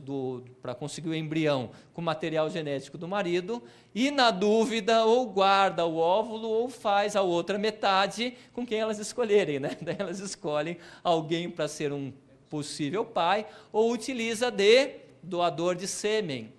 para conseguir o embrião com material genético do marido e, na dúvida, ou guarda o óvulo ou faz a outra metade com quem elas escolherem, né? Daí elas escolhem alguém para ser um possível pai ou utiliza de doador de sêmen.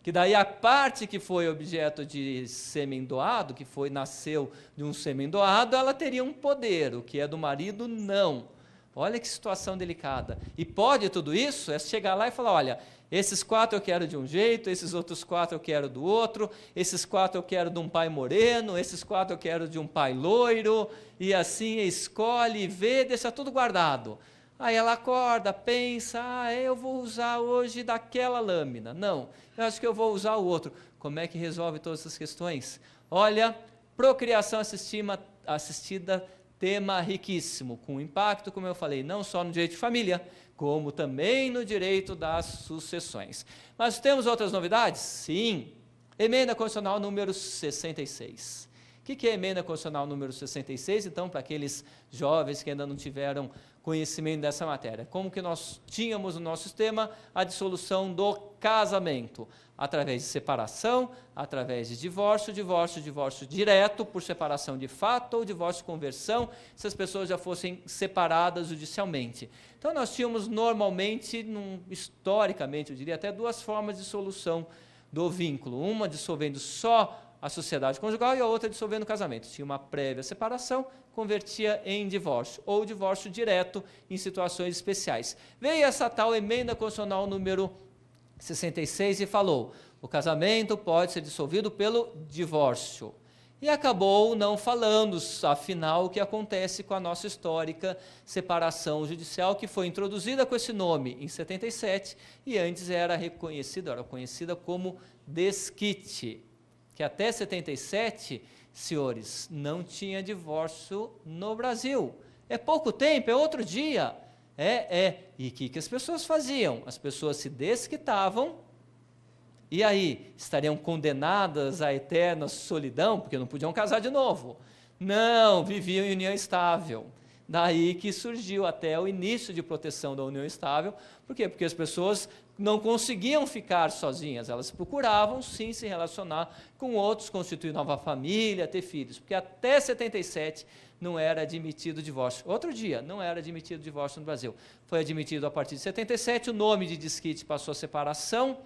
Que daí a parte que foi objeto de sêmen doado, nasceu de um sêmen doado, ela teria um poder, o que é do marido, não. Olha que situação delicada. E pode tudo isso? É chegar lá e falar, olha, esses 4 eu quero de um jeito, esses outros 4 eu quero do outro, esses 4 eu quero de um pai moreno, esses 4 eu quero de um pai loiro, e assim escolhe, vê, deixa tudo guardado. Aí ela acorda, pensa, eu vou usar hoje daquela lâmina. Não, eu acho que eu vou usar o outro. Como é que resolve todas essas questões? Olha, procriação assistida tema riquíssimo, com impacto, como eu falei, não só no direito de família, como também no direito das sucessões. Mas temos outras novidades? Sim. Emenda constitucional número 66. O que é a emenda constitucional número 66? Então, para aqueles jovens que ainda não tiveram conhecimento dessa matéria. Como que nós tínhamos no nosso sistema a dissolução do casamento? Através de separação, através de divórcio direto por separação de fato ou divórcio conversão, se as pessoas já fossem separadas judicialmente. Então, nós tínhamos normalmente, historicamente, eu diria até duas formas de solução do vínculo. Uma dissolvendo só a sociedade conjugal e a outra dissolvendo o casamento. Tinha uma prévia separação, convertia em divórcio, ou divórcio direto em situações especiais. Veio essa tal emenda constitucional número 66 e falou, o casamento pode ser dissolvido pelo divórcio. E acabou não falando, afinal, o que acontece com a nossa histórica separação judicial, que foi introduzida com esse nome em 77 e antes era conhecida como desquite, que até 77, senhores, não tinha divórcio no Brasil. É pouco tempo, é outro dia. E o que as pessoas faziam? As pessoas se desquitavam, e aí estariam condenadas à eterna solidão, porque não podiam casar de novo. Não, viviam em união estável. Daí que surgiu até o início de proteção da união estável. Por quê? Porque as pessoas não conseguiam ficar sozinhas, elas procuravam sim se relacionar com outros, constituir nova família, ter filhos, porque até 77 não era admitido divórcio. Outro dia, não era admitido divórcio no Brasil. Foi admitido a partir de 77, o nome de desquite passou a separação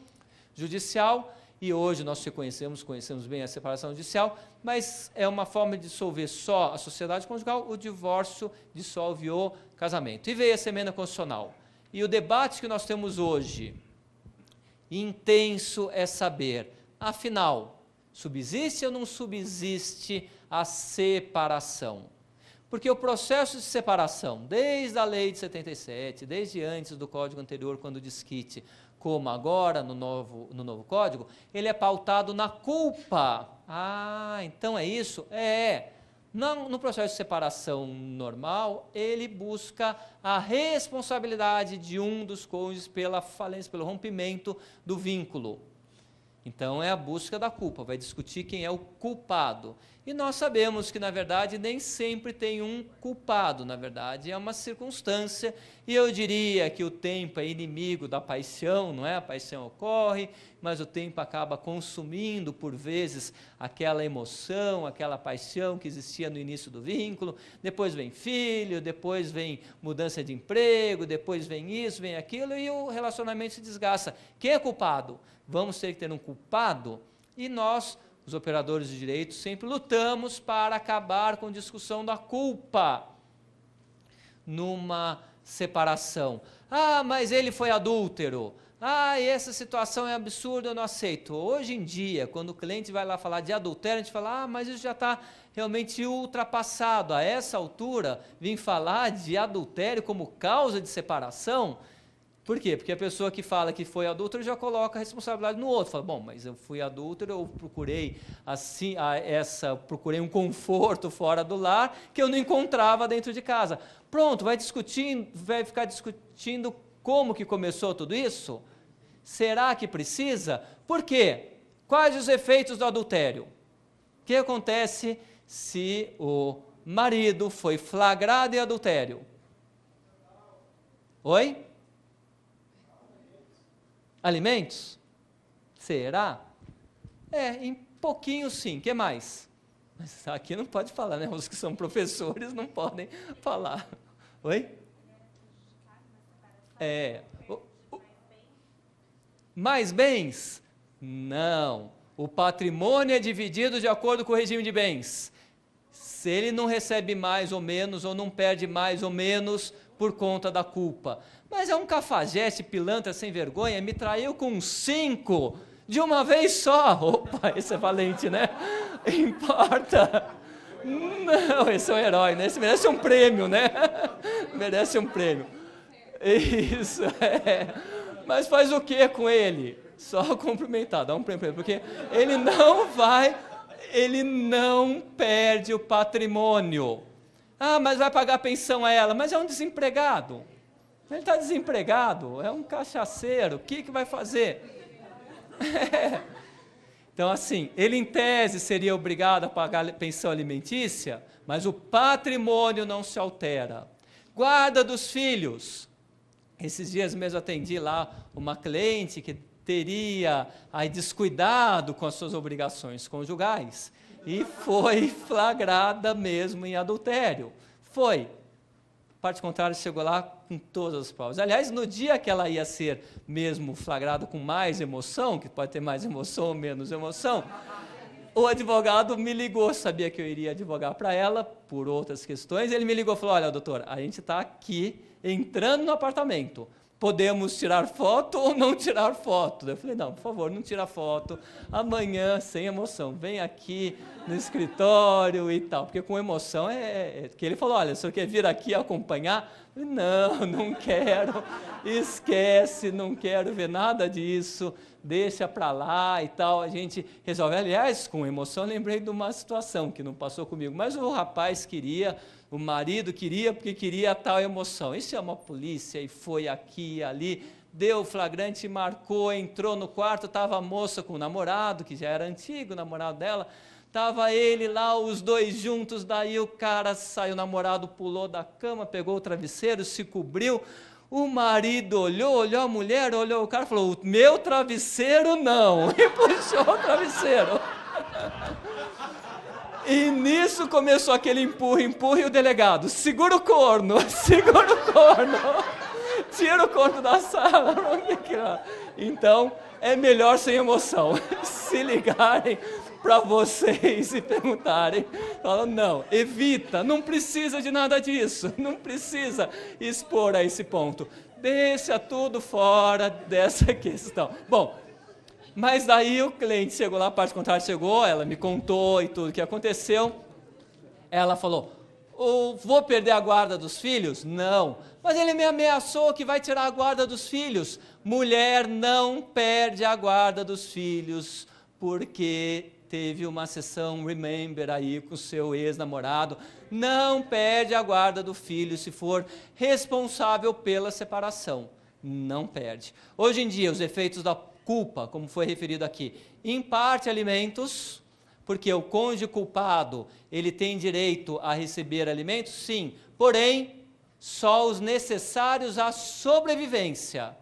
judicial, e hoje nós conhecemos bem a separação judicial, mas é uma forma de dissolver só a sociedade conjugal, o divórcio dissolve o casamento. E veio essa emenda constitucional. E o debate que nós temos hoje, intenso, é saber, afinal, subsiste ou não subsiste a separação? Porque o processo de separação, desde a lei de 77, desde antes do código anterior, quando desquite, como agora no novo código, ele é pautado na culpa. Ah, então é isso? No processo de separação normal, ele busca a responsabilidade de um dos cônjuges pela falência, pelo rompimento do vínculo. Então, é a busca da culpa, vai discutir quem é o culpado. E nós sabemos que, na verdade, nem sempre tem um culpado, na verdade, é uma circunstância, e eu diria que o tempo é inimigo da paixão, não é? A paixão ocorre, mas o tempo acaba consumindo, por vezes, aquela emoção, aquela paixão que existia no início do vínculo, depois vem filho, depois vem mudança de emprego, depois vem isso, vem aquilo, e o relacionamento se desgasta. Quem é culpado? Vamos ter que ter um culpado, e nós, os operadores de direito, sempre lutamos para acabar com a discussão da culpa numa separação. Ah, mas ele foi adúltero. Ah, essa situação é absurda, eu não aceito. Hoje em dia, quando o cliente vai lá falar de adultério, a gente fala, mas isso já está realmente ultrapassado. A essa altura, vim falar de adultério como causa de separação. Por quê? Porque a pessoa que fala que foi adúltero já coloca a responsabilidade no outro. Fala, bom, mas eu fui adúltero, eu procurei procurei um conforto fora do lar que eu não encontrava dentro de casa. Pronto, vai ficar discutindo como que começou tudo isso? Será que precisa? Por quê? Quais os efeitos do adultério? O que acontece se o marido foi flagrado em adultério? Oi? Alimentos? Será? Em pouquinho sim. O que mais? Mas aqui não pode falar, né? Os que são professores não podem falar. Oi? Mais bens? Não. O patrimônio é dividido de acordo com o regime de bens. Se ele não recebe mais ou menos, ou não perde mais ou menos por conta da culpa. Mas é um cafajeste, pilantra, sem vergonha, me traiu com 5 de uma vez só. Opa, esse é valente, né? Importa. Não, esse é um herói, né? Esse merece um prêmio, né? Merece um prêmio. Isso, Mas faz o que com ele? Só cumprimentar, dá um prêmio, porque ele não perde o patrimônio. Ah, mas vai pagar pensão a ela, mas é um desempregado. Ele está desempregado, é um cachaceiro, o que vai fazer? Então, assim, ele em tese seria obrigado a pagar pensão alimentícia, mas o patrimônio não se altera. Guarda dos filhos. Esses dias mesmo atendi lá uma cliente que teria aí descuidado com as suas obrigações conjugais e foi flagrada mesmo em adultério. Foi. Parte contrária, chegou lá com todas as provas. Aliás, no dia que ela ia ser mesmo flagrada com mais emoção, que pode ter mais emoção ou menos emoção, o advogado me ligou, sabia que eu iria advogar para ela por outras questões, ele me ligou e falou, olha, doutor, a gente está aqui entrando no apartamento, podemos tirar foto ou não tirar foto? Eu falei, não, por favor, não tira foto, amanhã, sem emoção, vem aqui no escritório e tal, porque com emoção que ele falou, olha, o senhor quer vir aqui acompanhar? Eu falei, não quero, esquece, não quero ver nada disso, deixa para lá e tal, a gente resolve. Aliás, com emoção, lembrei de uma situação que não passou comigo, mas o rapaz queria, o marido queria, porque queria tal emoção. Isso é uma polícia, e foi aqui e ali, deu flagrante, marcou, entrou no quarto, estava a moça com o namorado, que já era antigo, o namorado dela, estava ele lá, os dois juntos, daí o cara saiu, o namorado pulou da cama, pegou o travesseiro, se cobriu, o marido olhou a mulher, olhou o cara, falou, o meu travesseiro não, e puxou o travesseiro. E nisso começou aquele empurra, e o delegado, segura o corno, tira o corno da sala. Então, é melhor sem emoção. Se ligarem para vocês e perguntarem, falam, não, evita, não precisa de nada disso, não precisa expor a esse ponto, deixa tudo fora dessa questão. Bom, mas daí o cliente chegou lá, a parte contrária chegou, ela me contou e tudo o que aconteceu, ela falou, vou perder a guarda dos filhos? Não, mas ele me ameaçou que vai tirar a guarda dos filhos. Mulher não perde a guarda dos filhos, porque teve uma sessão remember aí com seu ex-namorado, não perde a guarda do filho se for responsável pela separação, não perde. Hoje em dia, os efeitos da culpa, como foi referido aqui, em parte alimentos, porque o cônjuge culpado, ele tem direito a receber alimentos, sim, porém, só os necessários à sobrevivência,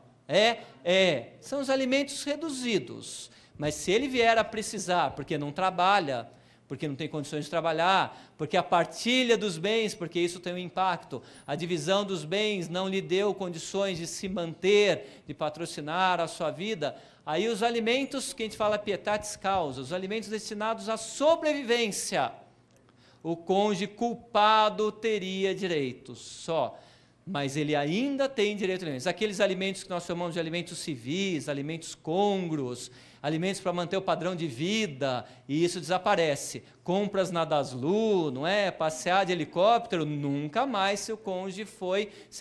são os alimentos reduzidos. Mas se ele vier a precisar, porque não trabalha, porque não tem condições de trabalhar, porque a partilha dos bens, porque isso tem um impacto, a divisão dos bens não lhe deu condições de se manter, de patrocinar a sua vida, aí os alimentos, que a gente fala pietatis causa, os alimentos destinados à sobrevivência, o cônjuge culpado teria direitos só. Mas ele ainda tem direito a alimentos. Aqueles alimentos que nós chamamos de alimentos civis, alimentos côngruos, alimentos para manter o padrão de vida, e isso desaparece. Compras na Daslu, não é? Passear de helicóptero, nunca mais se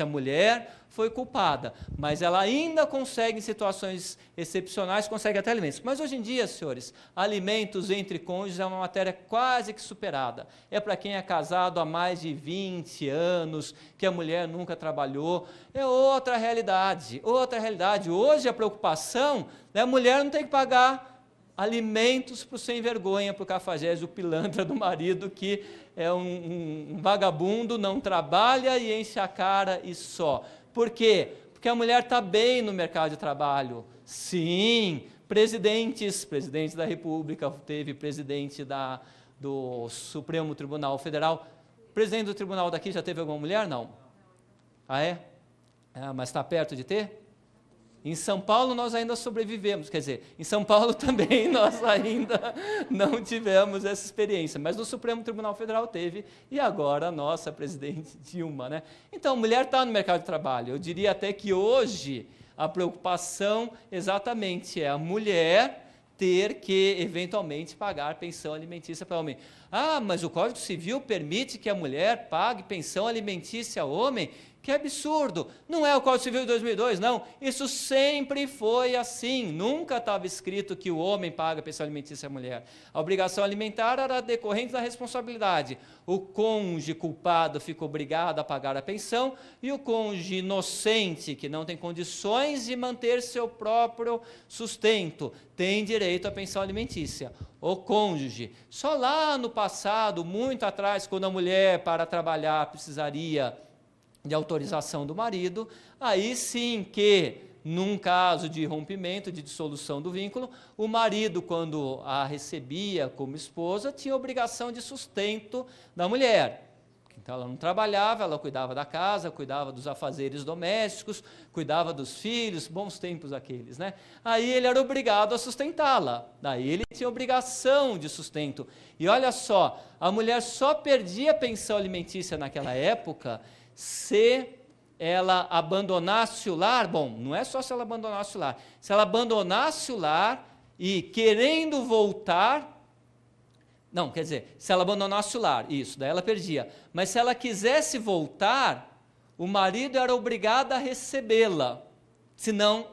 a mulher foi culpada. Mas ela ainda consegue, em situações excepcionais, consegue até alimentos. Mas hoje em dia, senhores, alimentos entre cônjuges é uma matéria quase que superada. É para quem é casado há mais de 20 anos, que a mulher nunca trabalhou. É outra realidade, outra realidade. Hoje a preocupação, a mulher não tem que pagar alimentos para o sem vergonha, para o cafajeste, o pilantra do marido, que é um vagabundo, não trabalha e enche a cara e só. Por quê? Porque a mulher está bem no mercado de trabalho. Sim, presidente da República, teve presidente do Supremo Tribunal Federal. Presidente do tribunal daqui já teve alguma mulher? Não. Ah, é? Mas está perto de ter? Em São Paulo nós ainda sobrevivemos, quer dizer, em São Paulo também nós ainda não tivemos essa experiência, mas no Supremo Tribunal Federal teve, e agora a nossa presidente Dilma, né? Então, a mulher está no mercado de trabalho, eu diria até que hoje a preocupação exatamente é a mulher ter que, eventualmente, pagar pensão alimentícia para o homem. Ah, mas o Código Civil permite que a mulher pague pensão alimentícia ao homem? Que absurdo! Não é o Código Civil de 2002, não. Isso sempre foi assim. Nunca estava escrito que o homem paga a pensão alimentícia à mulher. A obrigação alimentar era decorrente da responsabilidade. O cônjuge culpado fica obrigado a pagar a pensão e o cônjuge inocente, que não tem condições de manter seu próprio sustento, tem direito à pensão alimentícia. O cônjuge. Só lá no passado, muito atrás, quando a mulher, para trabalhar, precisaria de autorização do marido, aí sim que, num caso de rompimento, de dissolução do vínculo, o marido, quando a recebia como esposa, tinha obrigação de sustento da mulher. Então, ela não trabalhava, ela cuidava da casa, cuidava dos afazeres domésticos, cuidava dos filhos, bons tempos aqueles, né? Aí ele era obrigado a sustentá-la, daí ele tinha obrigação de sustento. E olha só, a mulher só perdia a pensão alimentícia naquela época se ela abandonasse o lar. Bom, não é só se ela abandonasse o lar, se ela abandonasse o lar e querendo voltar, não, quer dizer, se ela abandonasse o lar, isso, daí ela perdia. Mas se ela quisesse voltar, o marido era obrigado a recebê-la, senão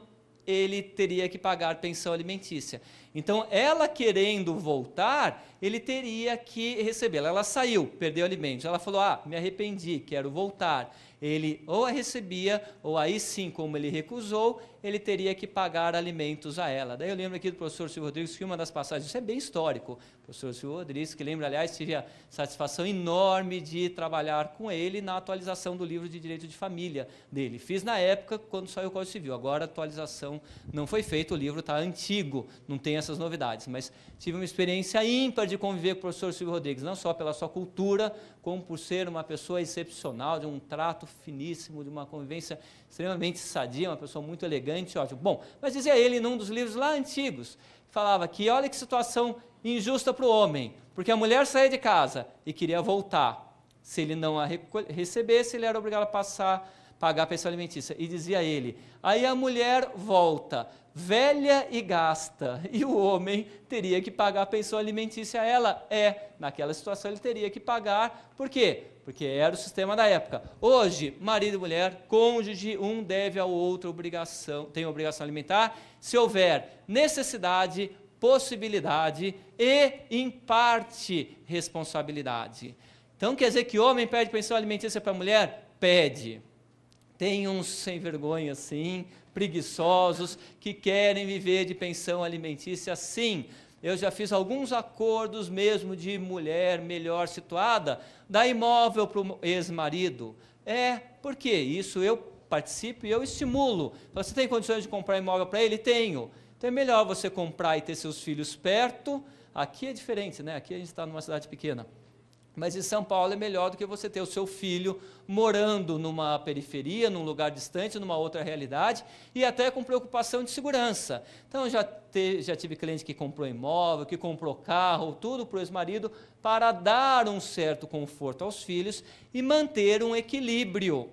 ele teria que pagar pensão alimentícia. Então, ela querendo voltar, ele teria que recebê-la. Ela saiu, perdeu alimentos, ela falou, me arrependi, quero voltar. Ele ou a recebia, ou aí sim, como ele recusou, ele teria que pagar alimentos a ela. Daí eu lembro aqui do professor Silvio Rodrigues, que uma das passagens, isso é bem histórico, o professor Silvio Rodrigues, que lembra, aliás, tive a satisfação enorme de trabalhar com ele na atualização do livro de Direito de Família dele. Fiz na época, quando saiu o Código Civil, agora a atualização não foi feita, o livro está antigo, não tem essas novidades, mas tive uma experiência ímpar de conviver com o professor Silvio Rodrigues, não só pela sua cultura, como por ser uma pessoa excepcional, de um trato finíssimo, de uma convivência extremamente sadia, uma pessoa muito elegante, ótimo. Bom, mas dizia ele num dos livros lá antigos, falava que olha que situação injusta para o homem, porque a mulher saía de casa e queria voltar. Se ele não a recebesse, ele era obrigado a pagar a pensão alimentícia. E dizia ele, aí a mulher volta, velha e gasta, e o homem teria que pagar a pensão alimentícia a ela. Naquela situação ele teria que pagar, por quê? Porque era o sistema da época. Hoje, marido e mulher, cônjuge, um deve ao outro tem obrigação alimentar, se houver necessidade, possibilidade e, em parte, responsabilidade. Então, quer dizer que homem pede pensão alimentícia para a mulher? Pede. Tem uns sem vergonha, sim, preguiçosos, que querem viver de pensão alimentícia, sim. Eu já fiz alguns acordos mesmo de mulher melhor situada, dar imóvel para o ex-marido. Por quê? Isso eu participo e eu estimulo. Você tem condições de comprar imóvel para ele? Tenho. Então é melhor você comprar e ter seus filhos perto. Aqui é diferente, né? Aqui a gente está numa cidade pequena. Mas em São Paulo é melhor do que você ter o seu filho morando numa periferia, num lugar distante, numa outra realidade, e até com preocupação de segurança. Então, já tive cliente que comprou imóvel, que comprou carro, tudo para o ex-marido, para dar um certo conforto aos filhos e manter um equilíbrio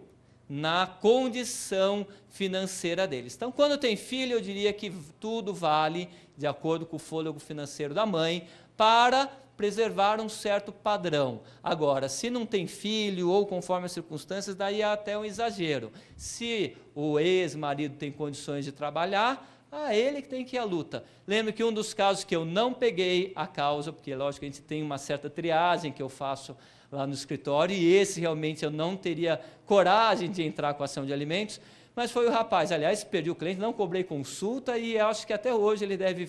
na condição financeira deles. Então, quando tem filho, eu diria que tudo vale de acordo com o fôlego financeiro da mãe, para preservar um certo padrão. Agora, se não tem filho ou conforme as circunstâncias, daí é até um exagero. Se o ex-marido tem condições de trabalhar, ele que tem que ir à luta. Lembro que um dos casos que eu não peguei a causa, porque lógico que a gente tem uma certa triagem que eu faço lá no escritório, e esse realmente eu não teria coragem de entrar com ação de alimentos, mas foi o rapaz, aliás, perdi o cliente, não cobrei consulta, e acho que até hoje ele deve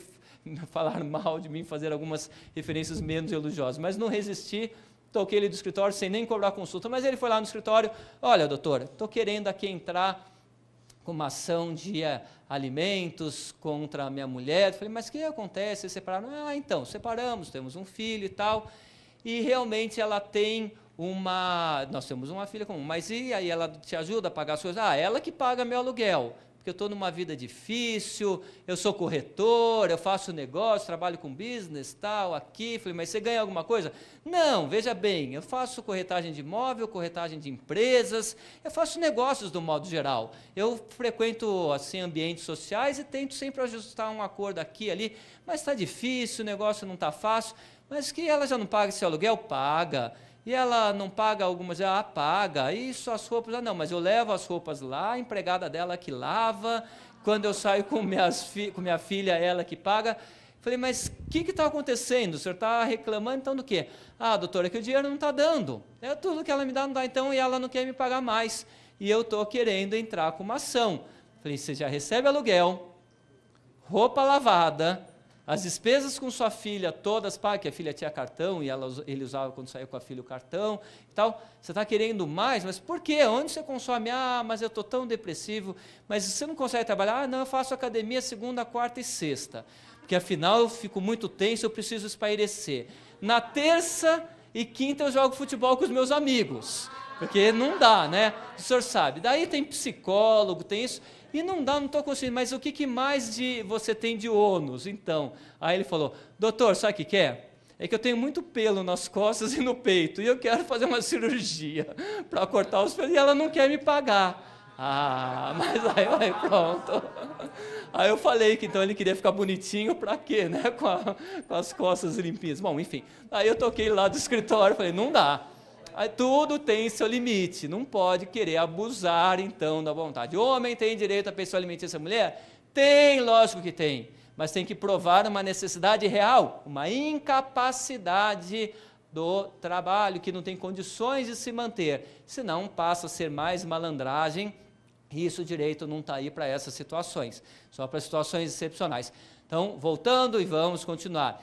falar mal de mim, fazer algumas referências menos elogiosas, mas não resisti, toquei ele do escritório sem nem cobrar consulta, mas ele foi lá no escritório, olha doutora, estou querendo aqui entrar com uma ação de alimentos contra a minha mulher. Falei, mas o que acontece? Vocês separaram? Então, separamos, temos um filho e tal, e realmente ela tem nós temos uma filha comum, mas e aí ela te ajuda a pagar as coisas? Ela que paga meu aluguel, porque eu estou numa vida difícil, eu sou corretor, eu faço negócio, trabalho com business, tal, aqui. Falei, mas você ganha alguma coisa? Não, veja bem, eu faço corretagem de imóvel, corretagem de empresas, eu faço negócios do modo geral. Eu frequento, assim, ambientes sociais e tento sempre ajustar um acordo aqui e ali, mas está difícil, o negócio não está fácil. Mas que ela já não paga esse aluguel? Paga. E ela não paga algumas? Paga. Isso, as roupas? Não, mas eu levo as roupas lá, a empregada dela que lava, quando eu saio com minha filha, ela que paga. Falei, mas o que está acontecendo? O senhor está reclamando então do quê? Doutora, é que o dinheiro não está dando. É tudo que ela me dá, não dá então, e ela não quer me pagar mais. E eu estou querendo entrar com uma ação. Falei, você já recebe aluguel, roupa lavada, as despesas com sua filha todas pagas, que a filha tinha cartão e ele usava quando saiu com a filha o cartão e tal. Você está querendo mais, mas por quê? Onde você consome? Mas eu estou tão depressivo. Mas você não consegue trabalhar? Não, eu faço academia segunda, quarta e sexta. Porque afinal eu fico muito tenso, eu preciso espairecer. Na terça e quinta eu jogo futebol com os meus amigos. Porque não dá, né? O senhor sabe. Daí tem psicólogo, tem isso. E não dá, não estou conseguindo, mas o que mais você tem de ônus? Então, aí ele falou, doutor, sabe o que é? É que eu tenho muito pelo nas costas e no peito, e eu quero fazer uma cirurgia para cortar os pelos, e ela não quer me pagar. Mas aí pronto. Aí eu falei que então ele queria ficar bonitinho, para quê, né? Com as costas limpinhas. Bom, enfim, aí eu toquei lá do escritório, falei, não dá. Aí, tudo tem seu limite, não pode querer abusar, então, da vontade. O homem tem direito à pensão alimentícia, mulher? Tem, lógico que tem, mas tem que provar uma necessidade real, uma incapacidade do trabalho, que não tem condições de se manter, senão passa a ser mais malandragem, e isso o direito não está aí para essas situações, só para situações excepcionais. Então, voltando e vamos continuar.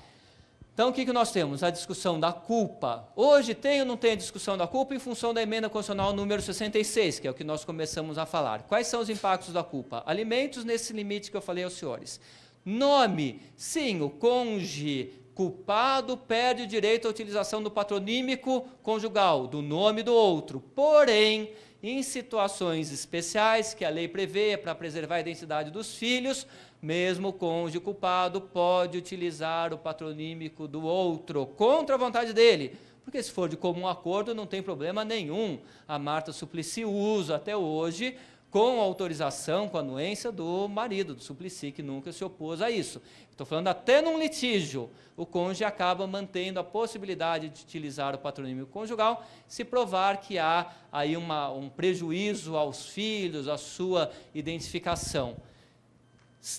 Então, o que nós temos? A discussão da culpa. Hoje tem ou não tem a discussão da culpa em função da emenda constitucional número 66, que é o que nós começamos a falar. Quais são os impactos da culpa? Alimentos nesse limite que eu falei aos senhores. Nome. Sim, o cônjuge culpado perde o direito à utilização do patronímico conjugal, do nome do outro. Porém, em situações especiais que a lei prevê para preservar a identidade dos filhos, mesmo o cônjuge culpado pode utilizar o patronímico do outro contra a vontade dele, porque se for de comum acordo não tem problema nenhum. A Marta Suplicy usa até hoje com autorização, com a anuência do marido, do Suplicy, que nunca se opôs a isso. Estou falando até num litígio, o cônjuge acaba mantendo a possibilidade de utilizar o patronímico conjugal, se provar que há aí um prejuízo aos filhos, à sua identificação.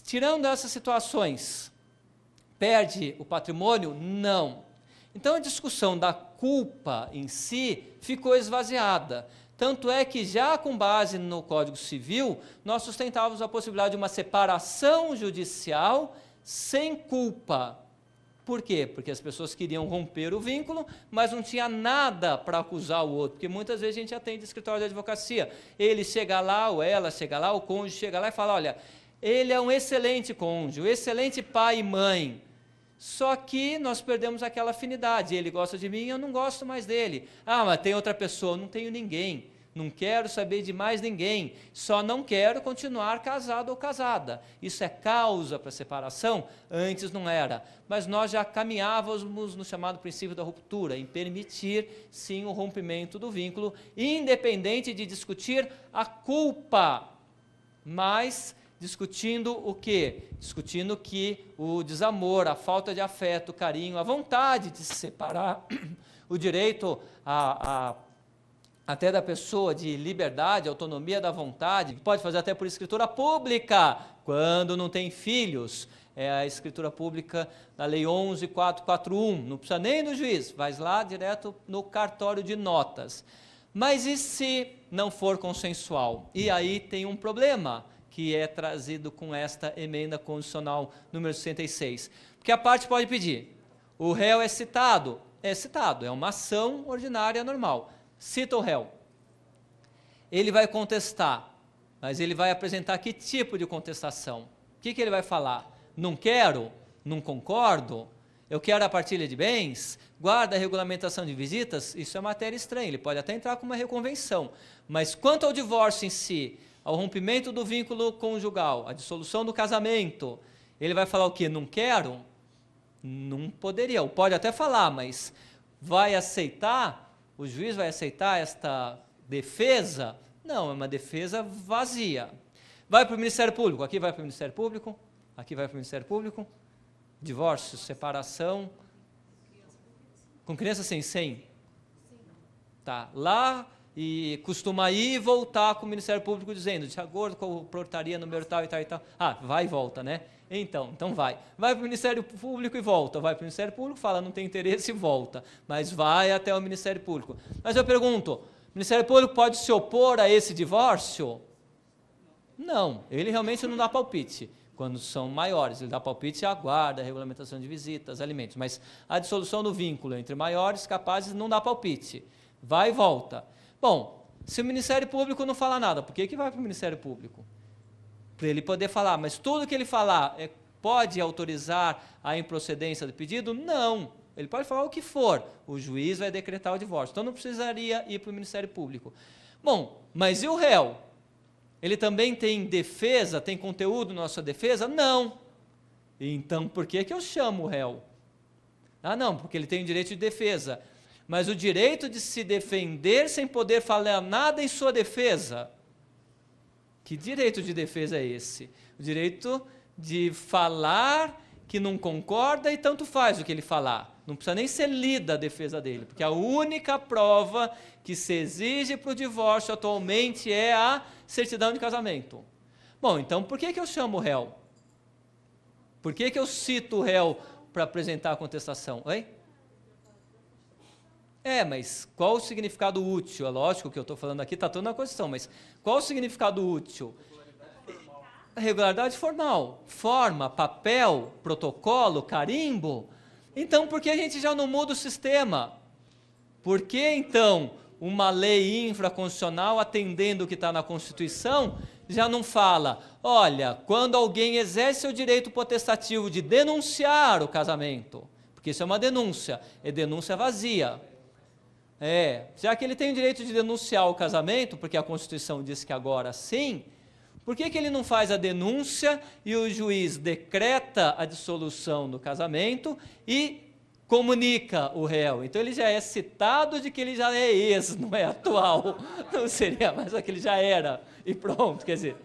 Tirando essas situações, perde o patrimônio? Não. Então a discussão da culpa em si ficou esvaziada. Tanto é que já com base no Código Civil, nós sustentávamos a possibilidade de uma separação judicial sem culpa. Por quê? Porque as pessoas queriam romper o vínculo, mas não tinha nada para acusar o outro, porque muitas vezes a gente atende escritório de advocacia, ele chega lá, ou ela chega lá, o cônjuge chega lá e fala, olha, ele é um excelente cônjuge, um excelente pai e mãe, só que nós perdemos aquela afinidade, ele gosta de mim, eu não gosto mais dele. Mas tem outra pessoa, não tenho ninguém, não quero saber de mais ninguém, só não quero continuar casado ou casada. Isso é causa para separação? Antes não era, mas nós já caminhávamos no chamado princípio da ruptura, em permitir sim o rompimento do vínculo, independente de discutir a culpa, mas discutindo o quê? Discutindo que o desamor, a falta de afeto, o carinho, a vontade de se separar, o direito até da pessoa de liberdade, autonomia da vontade, pode fazer até por escritura pública, quando não tem filhos, é a escritura pública da Lei 11.441, não precisa nem do juiz, vai lá direto no cartório de notas. Mas e se não for consensual? E aí tem um problema, que é trazido com esta emenda constitucional número 66. Porque a parte pode pedir, o réu é citado, é uma ação ordinária normal. Cita o réu. Ele vai contestar, mas ele vai apresentar que tipo de contestação? O que ele vai falar? Não quero? Não concordo? Eu quero a partilha de bens? Guarda a regulamentação de visitas? Isso é matéria estranha, ele pode até entrar com uma reconvenção. Mas quanto ao divórcio em si, ao rompimento do vínculo conjugal, à dissolução do casamento, ele vai falar o quê? Não quero? Não poderia, ou pode até falar, mas vai aceitar? O juiz vai aceitar esta defesa? Não, é uma defesa vazia. Vai para o Ministério Público, aqui vai para o Ministério Público, aqui vai para o Ministério Público, divórcio, separação, com criança sem Tá lá e costuma ir e voltar com o Ministério Público dizendo, de acordo com a portaria número tal e tal e tal. Ah, vai e volta, né? Então vai. Vai para o Ministério Público e volta. Vai para o Ministério Público, fala, não tem interesse e volta. Mas vai até o Ministério Público. Mas eu pergunto, o Ministério Público pode se opor a esse divórcio? Não, ele realmente não dá palpite. Quando são maiores, ele dá palpite à guarda, à regulamentação de visitas, alimentos. Mas a dissolução do vínculo entre maiores capazes não dá palpite. Vai e volta. Bom, se o Ministério Público não fala nada, por que vai para o Ministério Público? Para ele poder falar, mas tudo que ele falar pode autorizar a improcedência do pedido? Não. Ele pode falar o que for. O juiz vai decretar o divórcio. Então não precisaria ir para o Ministério Público. Bom, mas e o réu? Ele também tem defesa, tem conteúdo na sua defesa? Não. Então, por que eu chamo o réu? Ah, não, porque ele tem o direito de defesa. Mas o direito de se defender sem poder falar nada em sua defesa? Que direito de defesa é esse? O direito de falar que não concorda e tanto faz o que ele falar. Não precisa nem ser lida a defesa dele, porque a única prova que se exige para o divórcio atualmente é a certidão de casamento. Bom, então por que eu chamo o réu? Por que eu cito o réu para apresentar a contestação? Oi? Mas qual o significado útil? É lógico que eu estou falando aqui, está tudo na Constituição, mas qual o significado útil? Regularidade formal. Forma, papel, protocolo, carimbo. Então, por que a gente já não muda o sistema? Por que, então, uma lei infraconstitucional, atendendo o que está na Constituição, já não fala, olha, quando alguém exerce o direito potestativo de denunciar o casamento, porque isso é uma denúncia, é denúncia vazia. Já que ele tem o direito de denunciar o casamento, porque a Constituição diz que agora sim, por que ele não faz a denúncia e o juiz decreta a dissolução do casamento e comunica o réu? Então ele já é citado de que ele já é ex, não é atual, não seria mais que ele já era, e pronto, quer dizer,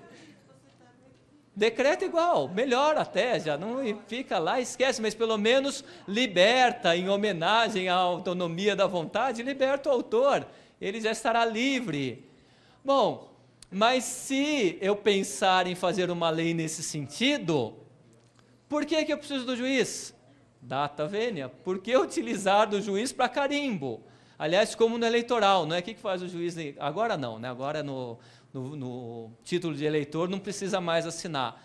decreta igual, melhor até, já não fica lá, esquece, mas pelo menos liberta, em homenagem à autonomia da vontade, liberta o autor, ele já estará livre. Bom, mas se eu pensar em fazer uma lei nesse sentido, por que eu preciso do juiz? Data vênia. Por que utilizar do juiz para carimbo? Aliás, como no eleitoral, não é? O que faz o juiz? Agora não, né? Agora no título de eleitor não precisa mais assinar.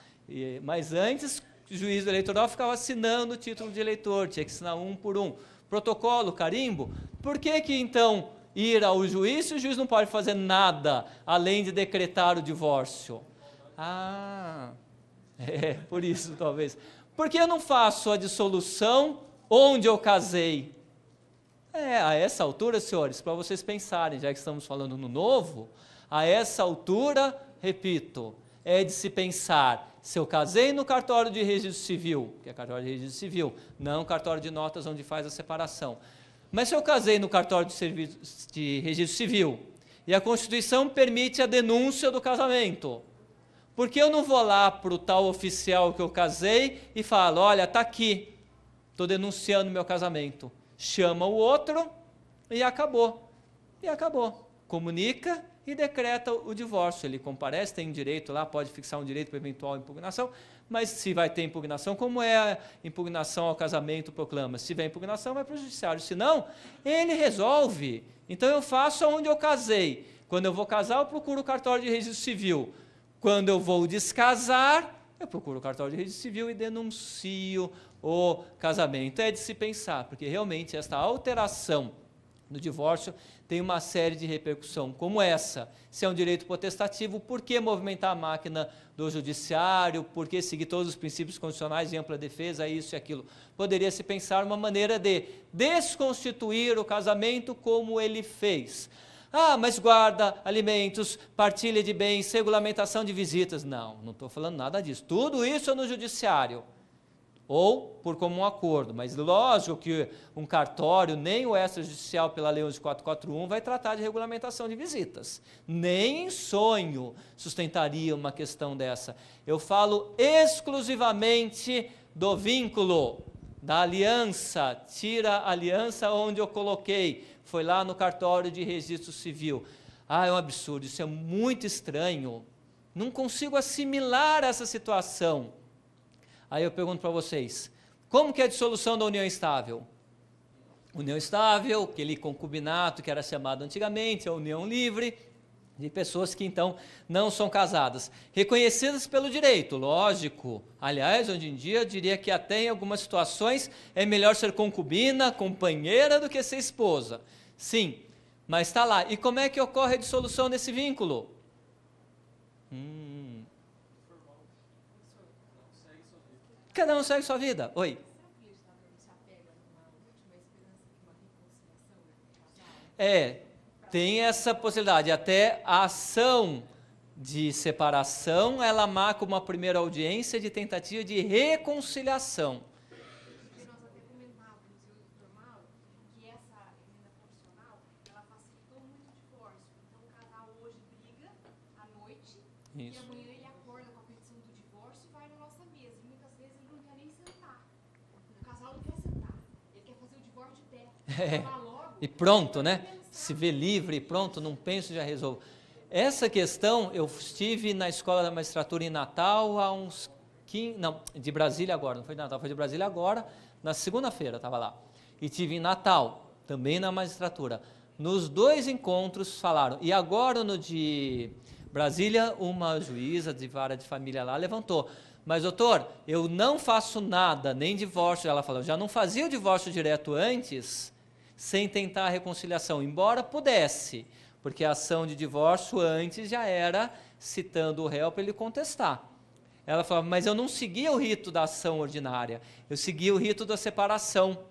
Mas antes, o juiz do eleitoral ficava assinando o título de eleitor, tinha que assinar um por um. Protocolo, carimbo. Por que então ir ao juiz se o juiz não pode fazer nada além de decretar o divórcio? Por isso talvez. Por que eu não faço a dissolução onde eu casei? A essa altura, senhores, para vocês pensarem, já que estamos falando no novo, a essa altura, repito, é de se pensar, se eu casei no cartório de registro civil, que é cartório de registro civil, não cartório de notas onde faz a separação, mas se eu casei no cartório de registro civil, e a Constituição permite a denúncia do casamento, por que eu não vou lá para o tal oficial que eu casei e falo, olha, está aqui, estou denunciando meu casamento. Chama o outro e acabou. Comunica e decreta o divórcio. Ele comparece, tem direito lá, pode fixar um direito para eventual impugnação, mas se vai ter impugnação, como é a impugnação ao casamento, proclama. Se tiver impugnação, vai para o judiciário. Se não, ele resolve. Então eu faço onde eu casei. Quando eu vou casar, eu procuro o cartório de registro civil. Quando eu vou descasar, eu procuro o cartório de registro civil e denuncio o casamento. É de se pensar, porque realmente esta alteração do divórcio tem uma série de repercussão como essa. Se é um direito potestativo, por que movimentar a máquina do judiciário? Por que seguir todos os princípios constitucionais de ampla defesa, isso e aquilo? Poderia se pensar uma maneira de desconstituir o casamento como ele fez. Mas guarda, alimentos, partilha de bens, regulamentação de visitas. Não estou falando nada disso. Tudo isso é no judiciário. Ou por comum acordo. Mas lógico que um cartório, nem o extrajudicial pela Lei 11.441 vai tratar de regulamentação de visitas. Nem em sonho sustentaria uma questão dessa. Eu falo exclusivamente do vínculo. da aliança, tira a aliança onde eu coloquei, foi lá no cartório de registro civil. Ah, é um absurdo, isso é muito estranho, não consigo assimilar essa situação. Aí eu pergunto para vocês, como que é a dissolução da união estável? União estável, aquele concubinato que era chamado antigamente, a união livre, de pessoas que então não são casadas, reconhecidas pelo direito, lógico. Aliás, hoje em dia eu diria que até em algumas situações é melhor ser concubina, companheira, do que ser esposa. Sim, mas está lá. E como é que ocorre a dissolução desse vínculo? Cada um segue sua vida. Oi. Tem essa possibilidade, até a ação de separação, ela marca uma primeira audiência de tentativa de reconciliação. Porque nós até comentávamos, eu e o Dr. Mauro, que essa emenda constitucional, ela facilitou muito o divórcio. Então, o casal hoje briga à noite, e amanhã ele acorda com a petição do divórcio e vai na nossa mesa. E muitas vezes ele não quer nem sentar. O casal não quer sentar, ele quer fazer o divórcio de pé. E pronto, né? Se vê livre, pronto, não penso, já resolvo. Essa questão, eu estive na Escola da Magistratura em Natal há uns 15... Não, de Brasília agora, não foi de Natal, foi de Brasília agora, na segunda-feira estava lá. E estive em Natal, também na magistratura. Nos 2 encontros falaram, e agora no de Brasília, uma juíza de vara de família lá levantou, mas doutor, eu não faço nada, nem divórcio, ela falou, já não fazia o divórcio direto antes, sem tentar a reconciliação, embora pudesse, porque a ação de divórcio antes já era citando o réu para ele contestar. Ela falou, mas eu não seguia o rito da ação ordinária, eu seguia o rito da separação,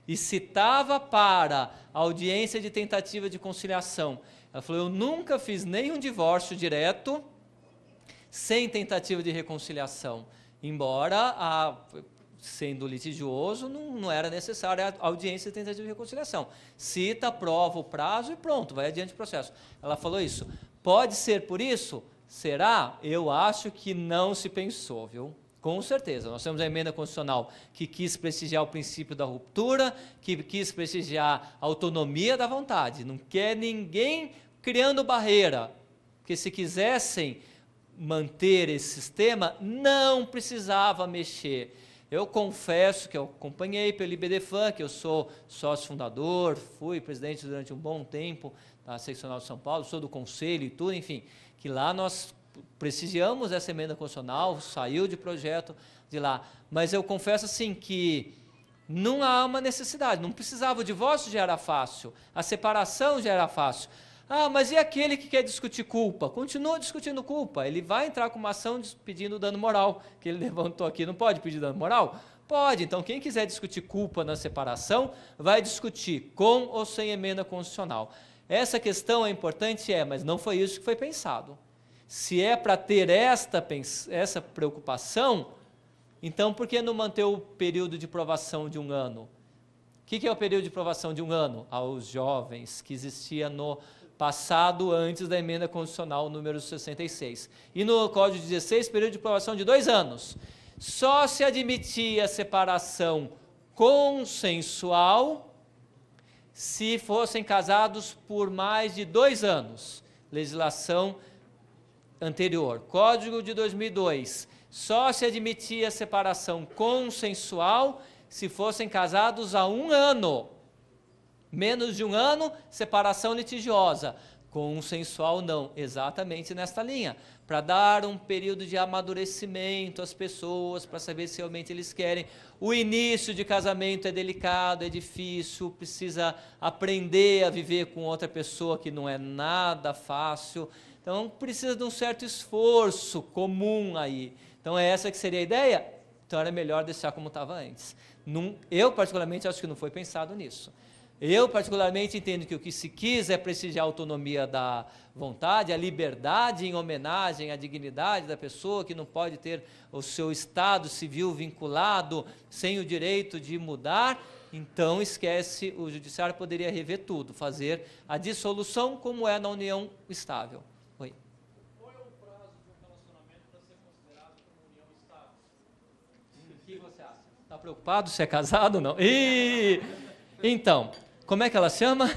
e citava para a audiência de tentativa de conciliação. Ela falou, eu nunca fiz nenhum divórcio direto sem tentativa de reconciliação, embora sendo litigioso, não era necessária a audiência de tentativa de reconciliação. Cita, prova o prazo e pronto, vai adiante o processo. Ela falou isso. Pode ser por isso? Será? Eu acho que não se pensou, viu? Com certeza. Nós temos a emenda constitucional que quis prestigiar o princípio da ruptura, que quis prestigiar a autonomia da vontade. Não quer ninguém criando barreira. Porque se quisessem manter esse sistema, não precisava mexer. Eu confesso que eu acompanhei pelo IBDFAN, que eu sou sócio fundador, fui presidente durante um bom tempo da Seccional de São Paulo, sou do conselho e tudo, enfim, que lá nós prestigiamos essa emenda constitucional, saiu de projeto de lá. Mas eu confesso assim que não há uma necessidade, não precisava, o divórcio já era fácil, a separação já era fácil. Ah, mas e aquele que quer discutir culpa? Continua discutindo culpa. Ele vai entrar com uma ação pedindo dano moral, que ele levantou aqui. Não pode pedir dano moral? Pode. Então, quem quiser discutir culpa na separação, vai discutir com ou sem emenda constitucional. Essa questão é importante, mas não foi isso que foi pensado. Se é para ter essa preocupação, então por que não manter o período de provação de 1 ano? O que é o período de provação de 1 ano? Aos jovens, que existia no passado antes da emenda constitucional número 66. E no Código 16, período de provação de 2 anos. Só se admitia a separação consensual se fossem casados por mais de 2 anos. Legislação anterior. Código de 2002. Só se admitia a separação consensual se fossem casados há 1 ano. Menos de 1 ano, separação litigiosa. Consensual não, exatamente nesta linha, para dar um período de amadurecimento às pessoas, para saber se realmente eles querem. O início de casamento é delicado, é difícil, precisa aprender a viver com outra pessoa, que não é nada fácil, então precisa de um certo esforço comum aí. Então é essa que seria a ideia? Então era melhor deixar como estava antes. Eu particularmente acho que não foi pensado nisso. Eu, particularmente, entendo que o que se quis é prestigiar a autonomia da vontade, a liberdade em homenagem à dignidade da pessoa, que não pode ter o seu estado civil vinculado sem o direito de mudar. Então, esquece, o judiciário poderia rever tudo, fazer a dissolução como é na união estável. Oi. Qual é o prazo de um relacionamento para ser considerado como união estável? O que você acha? Está preocupado se é casado ou não? Então, como é que ela chama?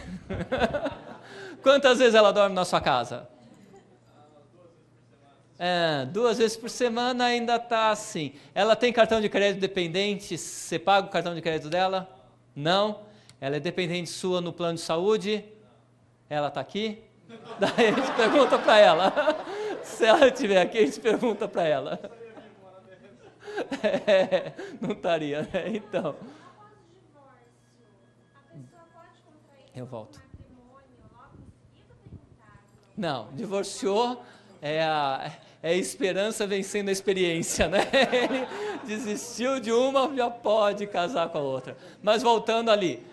Quantas vezes ela dorme na sua casa? 2 vezes por semana ainda está assim. Ela tem cartão de crédito dependente? Você paga o cartão de crédito dela? Não. Ela é dependente sua no plano de saúde? Ela está aqui? Daí a gente pergunta para ela. Se ela estiver aqui, a gente pergunta para ela. Não estaria, né? Então. Eu volto. Não, divorciou é a esperança vencendo a experiência, né? Ele desistiu de uma, já pode casar com a outra. Mas voltando ali,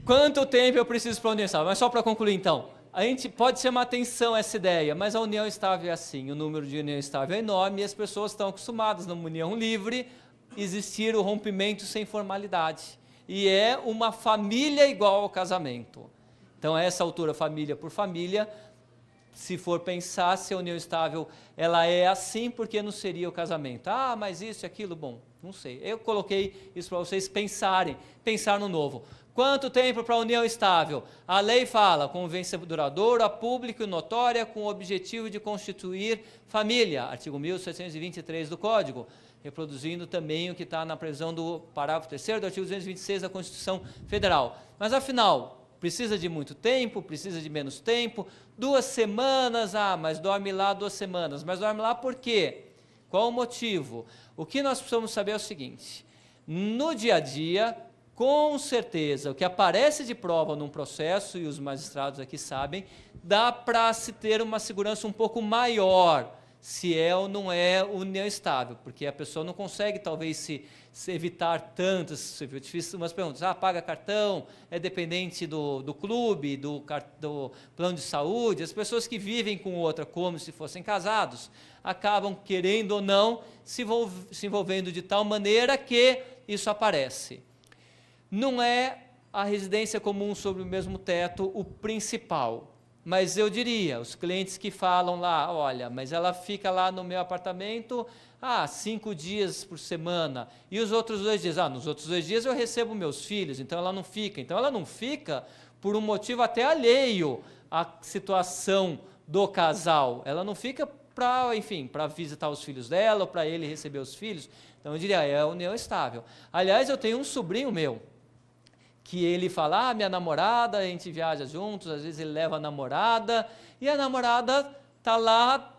quanto tempo eu preciso para a união estável? Mas só para concluir então, a gente pode chamar atenção essa ideia, mas a união estável é assim, o número de união estável é enorme e as pessoas estão acostumadas numa união livre, existir o rompimento sem formalidade. E é uma família igual ao casamento. Então, a essa altura, família por família, se for pensar se a união estável ela é assim, porque não seria o casamento? Ah, mas isso e aquilo, bom, não sei. Eu coloquei isso para vocês pensarem, pensar no novo. Quanto tempo para a união estável? A lei fala, convivência duradoura, pública e notória, com o objetivo de constituir família. Artigo 1723 do Código, reproduzindo também o que está na previsão do parágrafo 3º do artigo 226 da Constituição Federal. Mas, afinal, precisa de muito tempo, precisa de menos tempo, 2 semanas, mas dorme lá 2 semanas. Mas dorme lá por quê? Qual o motivo? O que nós precisamos saber é o seguinte, no dia a dia, com certeza, o que aparece de prova num processo, e os magistrados aqui sabem, dá para se ter uma segurança um pouco maior, se é ou não é união estável, porque a pessoa não consegue talvez se evitar tantas, difícil umas perguntas, paga cartão, é dependente do clube, do plano de saúde, as pessoas que vivem com outra como se fossem casados, acabam querendo ou não se envolvendo de tal maneira que isso aparece. Não é a residência comum sobre o mesmo teto o principal, mas eu diria, os clientes que falam lá, olha, mas ela fica lá no meu apartamento 5 dias por semana, e os outros 2 dias? Nos outros 2 dias eu recebo meus filhos, então ela não fica. Então ela não fica por um motivo até alheio à situação do casal, ela não fica para visitar os filhos dela, ou para ele receber os filhos. Então eu diria, é a união estável. Aliás, eu tenho um sobrinho meu, que ele fala, minha namorada, a gente viaja juntos, às vezes ele leva a namorada, e a namorada está lá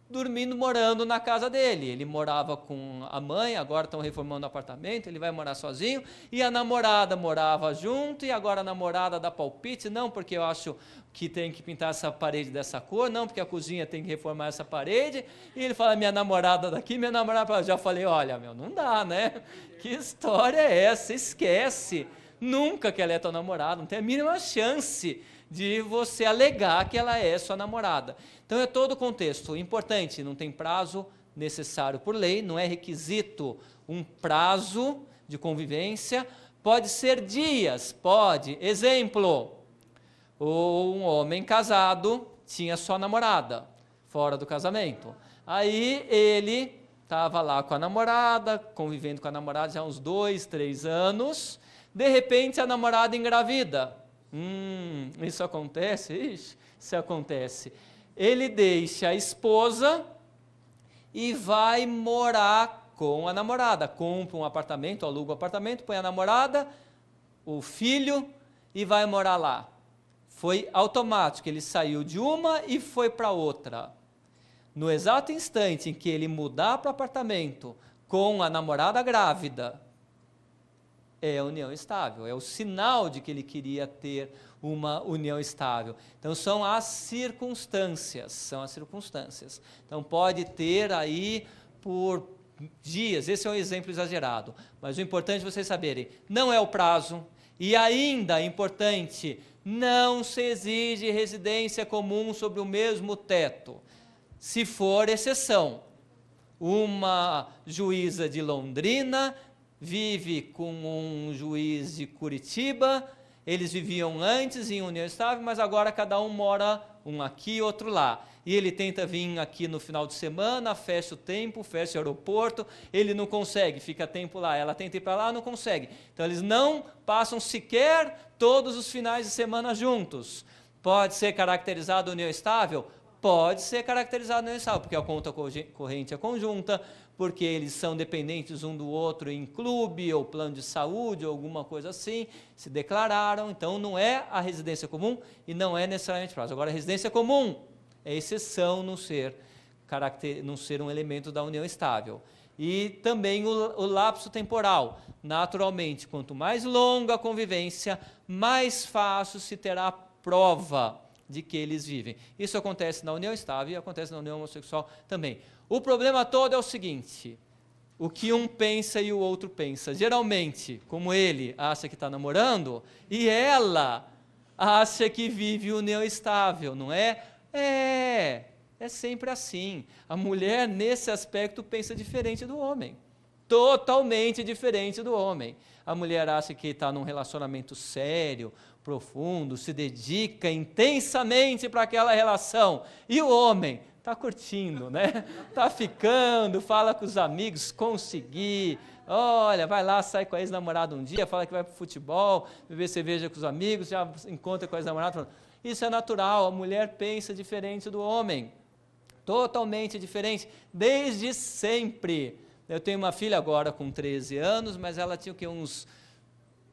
dormindo, morando na casa dele. Ele morava com a mãe, agora estão reformando o apartamento, ele vai morar sozinho, e a namorada morava junto, e agora a namorada dá palpite, não, porque eu acho que tem que pintar essa parede dessa cor, não, porque a cozinha tem que reformar essa parede, e ele fala, minha namorada daqui, minha namorada para lá. Já falei, olha, não dá, né? Que história é essa? Esquece. Nunca que ela é tua namorada, não tem a mínima chance de você alegar que ela é sua namorada. Então é todo o contexto importante, não tem prazo necessário por lei, não é requisito um prazo de convivência, pode ser dias, pode. Exemplo, um homem casado tinha sua namorada, fora do casamento. Aí ele estava lá com a namorada, convivendo com a namorada já há uns 2, 3 anos, de repente a namorada engravida. Isso acontece? Isso acontece. Ele deixa a esposa e vai morar com a namorada. Compra um apartamento, aluga um apartamento, põe a namorada, o filho e vai morar lá. Foi automático, ele saiu de uma e foi para outra. No exato instante em que ele mudar para o apartamento com a namorada grávida, é a união estável, é o sinal de que ele queria ter uma união estável. Então, são as circunstâncias. Então, pode ter aí por dias, esse é um exemplo exagerado, mas o importante é vocês saberem, não é o prazo, e ainda importante, não se exige residência comum sobre o mesmo teto, se for exceção. Uma juíza de Londrina vive com um juiz de Curitiba, eles viviam antes em união estável, mas agora cada um mora, um aqui, outro lá. e ele tenta vir aqui no final de semana, fecha o tempo, fecha o aeroporto, ele não consegue, fica tempo lá, ela tenta ir para lá, não consegue. Então eles não passam sequer todos os finais de semana juntos. Pode ser caracterizado união estável? Pode ser caracterizado união estável, porque a conta corrente é conjunta, porque eles são dependentes um do outro em clube, ou plano de saúde, ou alguma coisa assim, se declararam, então não é a residência comum e não é necessariamente prazo. Agora, a residência comum é exceção não ser um elemento da união estável. E também o lapso temporal. Naturalmente, quanto mais longa a convivência, mais fácil se terá prova de que eles vivem. Isso acontece na união estável e acontece na união homossexual também. O problema todo é o seguinte: o que um pensa e o outro pensa. Geralmente, como ele acha que está namorando, e ela acha que vive união estável, não é? É sempre assim. A mulher, nesse aspecto, pensa diferente do homem. Totalmente diferente do homem. A mulher acha que está num relacionamento sério, profundo, se dedica intensamente para aquela relação. E o homem está curtindo, né? Está ficando, fala com os amigos, consegui. Olha, vai lá, sai com a ex-namorada um dia, fala que vai para o futebol, beber cerveja com os amigos, já encontra com a ex-namorada. Isso é natural, a mulher pensa diferente do homem. Totalmente diferente, desde sempre. Eu tenho uma filha agora com 13 anos, mas ela tinha o quê? Uns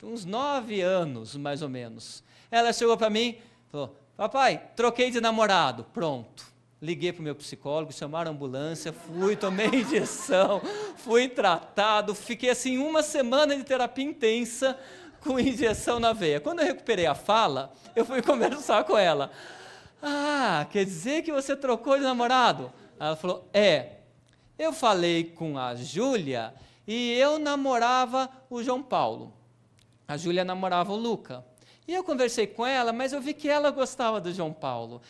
9 anos, mais ou menos. Ela chegou para mim e falou: papai, troquei de namorado. Pronto. Liguei para o meu psicólogo, chamaram a ambulância, fui, tomei injeção, fui tratado, fiquei assim 1 semana de terapia intensa com injeção na veia. Quando eu recuperei a fala, eu fui conversar com ela. Ah, quer dizer que você trocou de namorado? Ela falou: eu falei com a Júlia e eu namorava o João Paulo. A Júlia namorava o Luca. E eu conversei com ela, mas eu vi que ela gostava do João Paulo.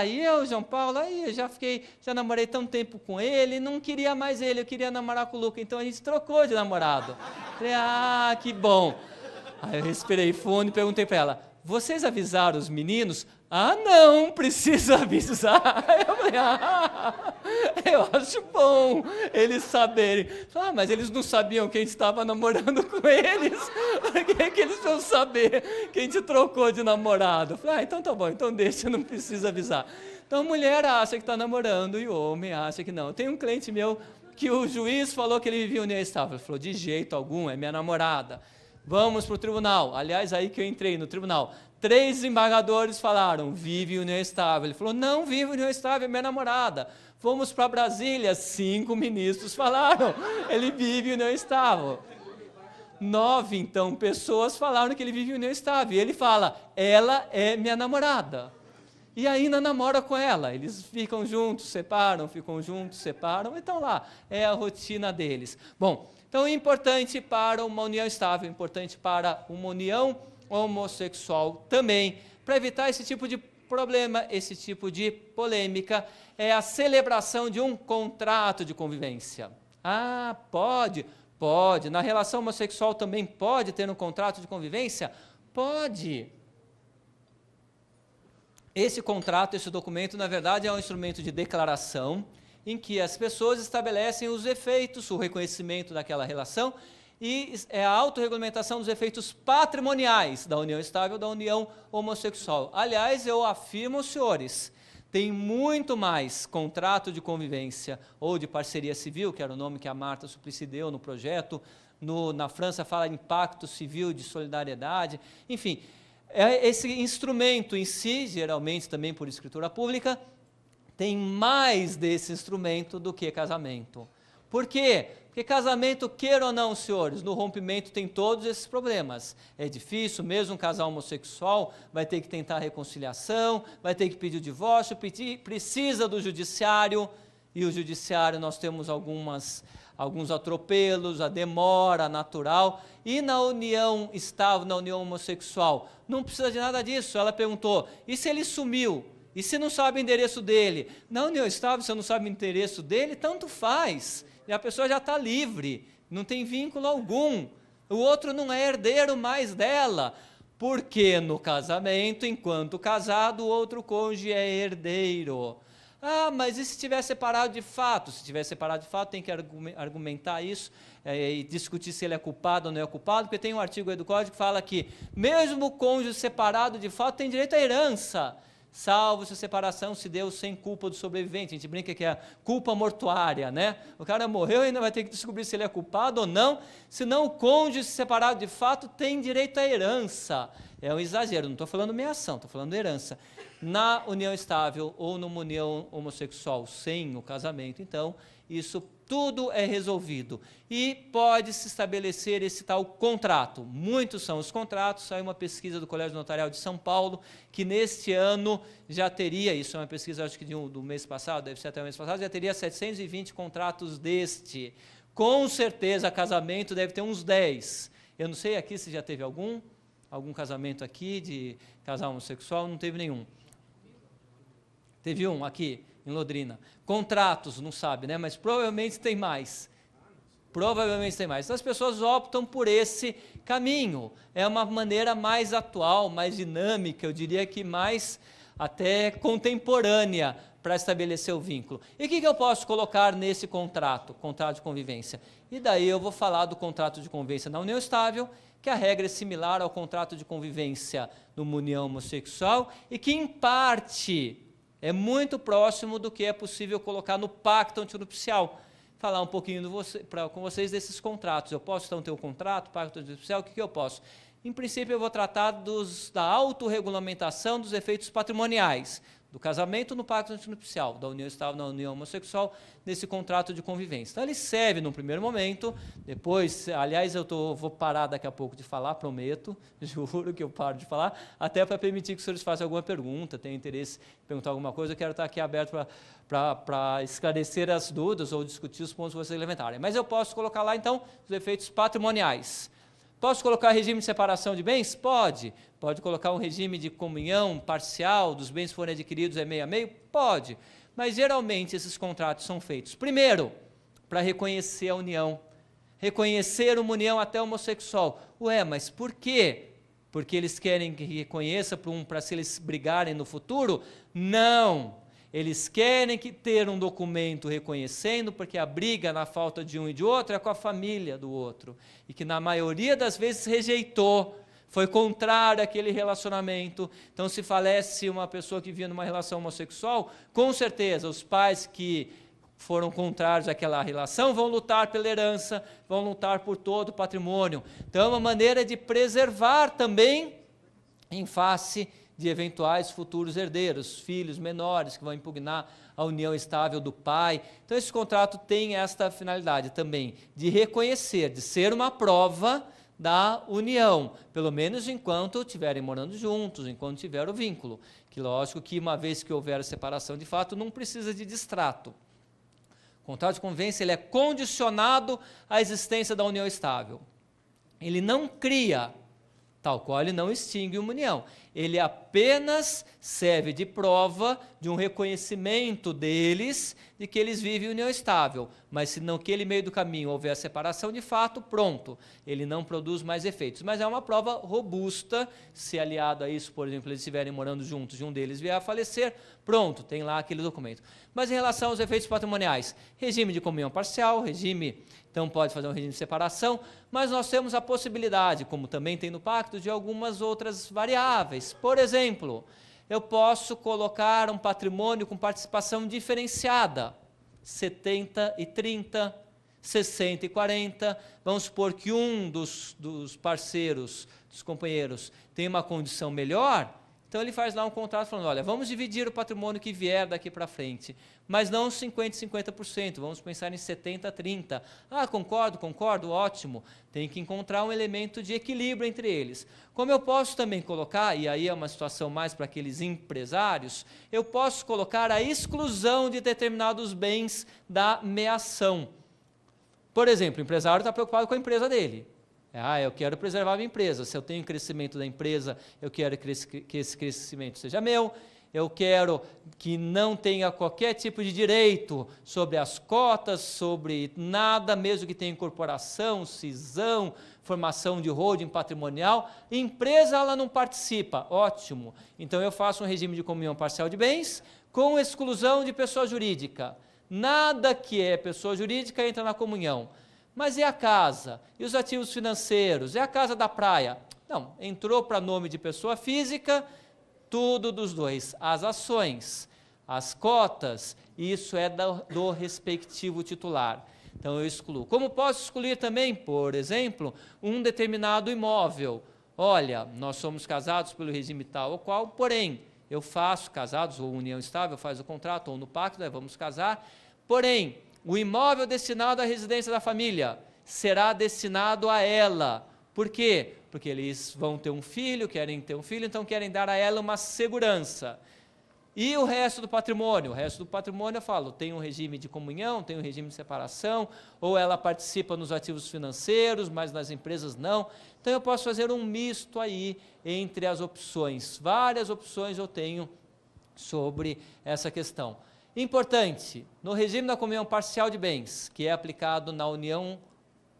E eu, João Paulo, eu já namorei tanto tempo com ele, não queria mais ele, eu queria namorar com o Luca, então a gente trocou de namorado. Falei: que bom. Aí eu respirei fundo e perguntei para ela: vocês avisaram os meninos? Não, precisa avisar. Eu falei: eu acho bom eles saberem. Mas eles não sabiam quem estava namorando com eles. Por que eles vão saber que a gente trocou de namorado? Eu falei: então tá bom, então deixa, não precisa avisar. Então a mulher acha que está namorando e o homem acha que não. Tem um cliente meu que o juiz falou que ele vivia união estável. Ele falou: de jeito algum, é minha namorada. Vamos para o tribunal. Aliás, aí que eu entrei no tribunal. 3 desembargadores falaram: vive união estável. Ele falou: não vive união estável, é minha namorada. Fomos para Brasília, 5 ministros falaram: ele vive união estável. 9, então, pessoas falaram que ele vive união estável. E ele fala: ela é minha namorada. E ainda namora com ela. Eles ficam juntos, separam, ficam juntos, separam. Então lá, é a rotina deles. Bom, então é importante para uma união estável, importante para uma união homossexual também, para evitar esse tipo de problema, esse tipo de polêmica, é a celebração de um contrato de convivência. Pode. Na relação homossexual também pode ter um contrato de convivência? Pode. Esse contrato, esse documento, na verdade, é um instrumento de declaração em que as pessoas estabelecem os efeitos, o reconhecimento daquela relação e é a autorregulamentação dos efeitos patrimoniais da união estável, da união homossexual. Aliás, eu afirmo, senhores, tem muito mais contrato de convivência ou de parceria civil, que era o nome que a Marta Suplicy deu no projeto, na França fala em pacto civil de solidariedade, enfim, esse instrumento em si, geralmente também por escritura pública, tem mais desse instrumento do que casamento. Por quê? Porque casamento, queira ou não, senhores, no rompimento tem todos esses problemas. É difícil, mesmo um casal homossexual vai ter que tentar reconciliação, vai ter que pedir o divórcio, precisa do judiciário, e o judiciário nós temos alguns atropelos, a demora natural, e na união estável, na união homossexual, não precisa de nada disso. Ela perguntou: e se ele sumiu? E se não sabe o endereço dele? Na união estável, se não sabe o endereço dele, tanto faz. E a pessoa já está livre, não tem vínculo algum. O outro não é herdeiro mais dela. Porque no casamento, enquanto casado, o outro cônjuge é herdeiro. Ah, mas e se estiver separado de fato? Se estiver separado de fato, tem que argumentar isso e discutir se ele é culpado ou não é culpado, porque tem um artigo aí do Código que fala que mesmo o cônjuge separado de fato tem direito à herança, salvo se a separação se deu sem culpa do sobrevivente. A gente brinca que é a culpa mortuária, né? O cara morreu e ainda vai ter que descobrir se ele é culpado ou não, senão o cônjuge separado de fato tem direito à herança. É um exagero, não estou falando meação, estou falando herança. Na união estável ou numa união homossexual sem o casamento, então, isso tudo é resolvido. E pode-se estabelecer esse tal contrato. Muitos são os contratos. Saiu uma pesquisa do Colégio Notarial de São Paulo, que neste ano já teria, isso é uma pesquisa acho que do mês passado, deve ser até o mês passado, já teria 720 contratos deste. Com certeza, casamento deve ter uns 10. Eu não sei aqui se já teve algum casamento aqui de casal homossexual, não teve nenhum. Teve um aqui, em Londrina. Contratos, não sabe, né? Mas provavelmente tem mais. Provavelmente tem mais. Então, as pessoas optam por esse caminho. É uma maneira mais atual, mais dinâmica, eu diria que mais até contemporânea para estabelecer o vínculo. E o que eu posso colocar nesse contrato de convivência? E daí eu vou falar do contrato de convivência na união estável, que a regra é similar ao contrato de convivência numa união homossexual e que, em parte, é muito próximo do que é possível colocar no pacto antinupcial. Falar um pouquinho com vocês desses contratos. Eu posso, então, ter um contrato, pacto antinupcial, o que eu posso? Em princípio, eu vou tratar da autorregulamentação dos efeitos patrimoniais, do casamento no pacto antinupcial, da união estável na união homossexual, nesse contrato de convivência. Então, ele serve num primeiro momento, depois, aliás, vou parar daqui a pouco de falar, prometo, juro que eu paro de falar, até para permitir que os senhores façam alguma pergunta, tenham interesse em perguntar alguma coisa, eu quero estar aqui aberto para esclarecer as dúvidas ou discutir os pontos que vocês levantarem. Mas eu posso colocar lá, então, os efeitos patrimoniais. Posso colocar regime de separação de bens? Pode. Pode colocar um regime de comunhão parcial dos bens que forem adquiridos meio a meio? Pode. Mas, geralmente, esses contratos são feitos, primeiro, para reconhecer a união. Reconhecer uma união até homossexual. Ué, mas por quê? Porque eles querem que reconheça para se eles brigarem no futuro? Não. Eles querem ter um documento reconhecendo, porque a briga na falta de um e de outro é com a família do outro. E que na maioria das vezes rejeitou, foi contrário àquele relacionamento. Então, se falece uma pessoa que vivia numa relação homossexual, com certeza os pais que foram contrários àquela relação vão lutar pela herança, vão lutar por todo o patrimônio. Então, é uma maneira de preservar também em face de eventuais futuros herdeiros, filhos menores que vão impugnar a união estável do pai. Então, esse contrato tem esta finalidade também, de reconhecer, de ser uma prova da união, pelo menos enquanto estiverem morando juntos, enquanto tiver o vínculo. Que lógico que uma vez que houver a separação de fato, não precisa de distrato. O contrato de convivência ele é condicionado à existência da união estável. Ele não cria, tal qual ele não extingue uma união. Ele apenas serve de prova de um reconhecimento deles de que eles vivem em união estável. Mas se naquele meio do caminho houver a separação de fato, pronto, ele não produz mais efeitos. Mas é uma prova robusta, se aliado a isso, por exemplo, eles estiverem morando juntos e um deles vier a falecer, pronto, tem lá aquele documento. Mas em relação aos efeitos patrimoniais, regime de comunhão parcial, então pode fazer um regime de separação, mas nós temos a possibilidade, como também tem no pacto, de algumas outras variáveis. Por exemplo, eu posso colocar um patrimônio com participação diferenciada, 70 e 30, 60 e 40, vamos supor que um dos parceiros, dos companheiros, tem uma condição melhor, então ele faz lá um contrato falando, olha, vamos dividir o patrimônio que vier daqui para frente, mas não 50% e 50%, vamos pensar em 70% a 30%. Ah, concordo, ótimo. Tem que encontrar um elemento de equilíbrio entre eles. Como eu posso também colocar, e aí é uma situação mais para aqueles empresários, eu posso colocar a exclusão de determinados bens da meação. Por exemplo, o empresário está preocupado com a empresa dele. Eu quero preservar a minha empresa. Se eu tenho crescimento da empresa, eu quero que esse crescimento seja meu. eu quero que não tenha qualquer tipo de direito sobre as cotas, sobre nada, mesmo que tenha incorporação, cisão, formação de holding patrimonial. Empresa, ela não participa, ótimo. Então, eu faço um regime de comunhão parcial de bens com exclusão de pessoa jurídica. Nada que é pessoa jurídica entra na comunhão. Mas e a casa? E os ativos financeiros? E a casa da praia? Não, entrou para nome de pessoa física, tudo dos dois. As ações, as cotas, isso é do respectivo titular. Então, eu excluo. Como posso excluir também, por exemplo, um determinado imóvel? Olha, nós somos casados pelo regime tal ou qual, porém, eu faço, casados ou união estável, faz o contrato ou no pacto, vamos casar, porém, o imóvel destinado à residência da família será destinado a ela. Por quê? Porque eles vão ter um filho, querem ter um filho, então querem dar a ela uma segurança. E o resto do patrimônio? O resto do patrimônio, eu falo, tem um regime de comunhão, tem um regime de separação, ou ela participa nos ativos financeiros, mas nas empresas não. Então, eu posso fazer um misto aí entre as opções. Várias opções eu tenho sobre essa questão. Importante, no regime da comunhão parcial de bens, que é aplicado na união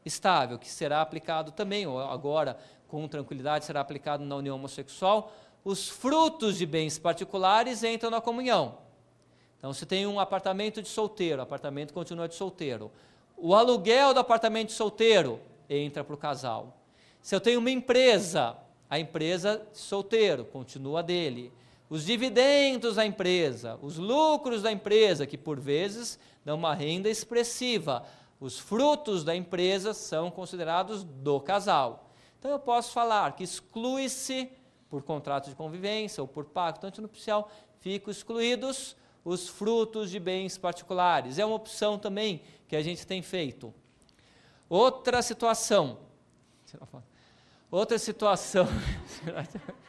estável, que será aplicado também, ou agora, com tranquilidade, será aplicado na união homossexual, os frutos de bens particulares entram na comunhão. Então, se tem um apartamento de solteiro, o apartamento continua de solteiro. O aluguel do apartamento de solteiro entra para o casal. Se eu tenho uma empresa, a empresa de solteiro continua dele. Os dividendos da empresa, os lucros da empresa, que por vezes dão uma renda expressiva, os frutos da empresa são considerados do casal. Então, eu posso falar que exclui-se, por contrato de convivência ou por pacto antinupcial, ficam excluídos os frutos de bens particulares. É uma opção também que a gente tem feito. Outra situação.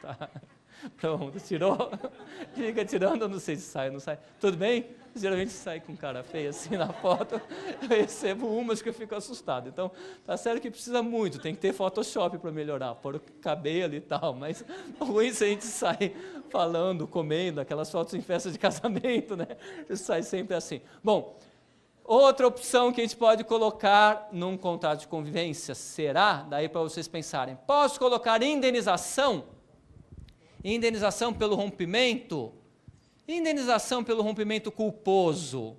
Tá. Pronto, tirou. Fica tirando, eu não sei se sai ou não sai. Tudo bem? Geralmente sai com cara feia assim na foto. Eu recebo umas que eu fico assustado. Então, tá certo que precisa muito, tem que ter Photoshop para melhorar, pôr o cabelo e tal, mas ruim se a gente sai falando, comendo, aquelas fotos em festa de casamento, né? Isso sai sempre assim. Bom, outra opção que a gente pode colocar num contrato de convivência será, daí para vocês pensarem, posso colocar indenização? Indenização pelo rompimento? Indenização pelo rompimento culposo.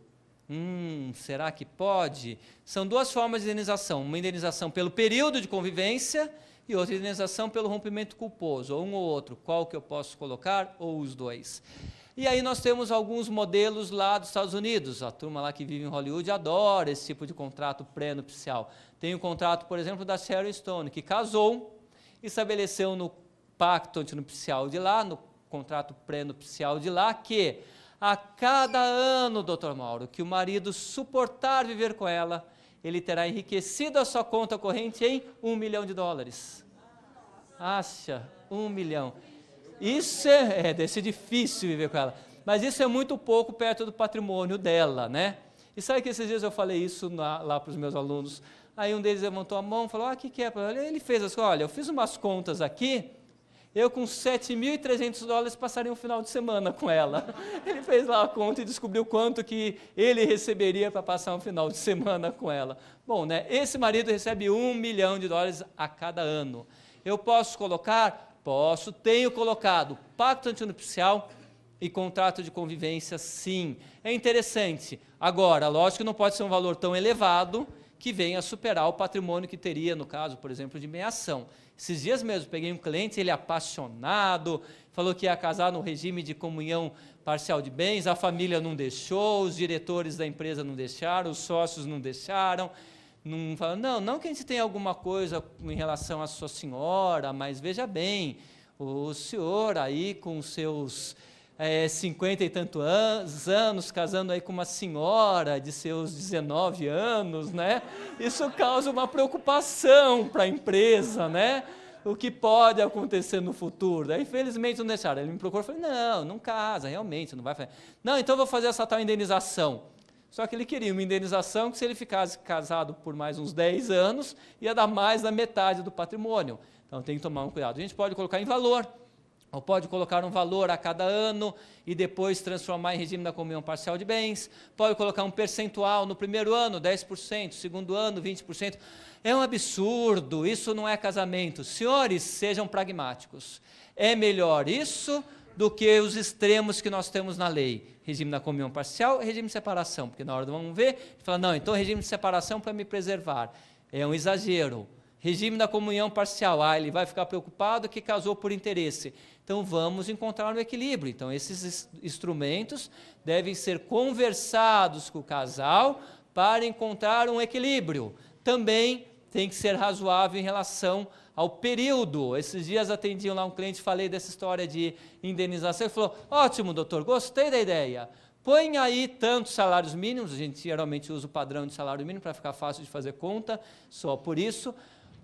Será que pode? São duas formas de indenização. Uma indenização pelo período de convivência e outra indenização pelo rompimento culposo. Ou um ou outro. Qual que eu posso colocar? Ou os dois. E aí nós temos alguns modelos lá dos Estados Unidos. A turma lá que vive em Hollywood adora esse tipo de contrato pré-nupcial. Tem o contrato, por exemplo, da Sharon Stone, que casou, estabeleceu no pacto antinupcial de lá, no contrato pré-nupcial de lá, que a cada ano, doutor Mauro, que o marido suportar viver com ela, ele terá enriquecido a sua conta corrente em $1 milhão. Acha, 1 milhão. Isso deve ser difícil viver com ela, mas isso é muito pouco perto do patrimônio dela, né? E sabe que esses dias eu falei isso lá para os meus alunos, aí um deles levantou a mão e falou, o que é? Ele fez assim, olha, eu fiz umas contas aqui, eu com $7.300 passaria um final de semana com ela. Ele fez lá a conta e descobriu quanto que ele receberia para passar um final de semana com ela. Bom, né? Esse marido recebe $1 milhão a cada ano. Eu posso colocar? Posso, tenho colocado pacto antinupcial e contrato de convivência, sim. É interessante. Agora, lógico que não pode ser um valor tão elevado que venha a superar o patrimônio que teria, no caso, por exemplo, de meação. Esses dias mesmo, peguei um cliente, ele apaixonado, falou que ia casar no regime de comunhão parcial de bens, a família não deixou, os diretores da empresa não deixaram, os sócios não deixaram, não que a gente tenha alguma coisa em relação à sua senhora, mas veja bem, o senhor aí com seus 50 e tantos anos, casando aí com uma senhora de seus 19 anos, né? Isso causa uma preocupação para a empresa, né? O que pode acontecer no futuro. Daí, infelizmente, não deixaram. Ele me procurou e falou, não casa, realmente, não vai fazer. Não, então eu vou fazer essa tal indenização. Só que ele queria uma indenização que, se ele ficasse casado por mais uns 10 anos, ia dar mais da metade do patrimônio. Então, tem que tomar um cuidado. A gente pode colocar em valor. ou pode colocar um valor a cada ano e depois transformar em regime da comunhão parcial de bens, pode colocar um percentual no primeiro ano, 10%, segundo ano, 20%. É um absurdo, isso não é casamento. Senhores, sejam pragmáticos. É melhor isso do que os extremos que nós temos na lei. Regime da comunhão parcial e regime de separação, porque na hora do vamos ver, fala, não, então regime de separação para me preservar. É um exagero. Regime da comunhão parcial, ele vai ficar preocupado que casou por interesse. Então, vamos encontrar um equilíbrio. Então, esses instrumentos devem ser conversados com o casal para encontrar um equilíbrio. Também tem que ser razoável em relação ao período. Esses dias atendiam lá um cliente, falei dessa história de indenização, ele falou, ótimo, doutor, gostei da ideia. Põe aí tantos salários mínimos, a gente geralmente usa o padrão de salário mínimo para ficar fácil de fazer conta, só por isso.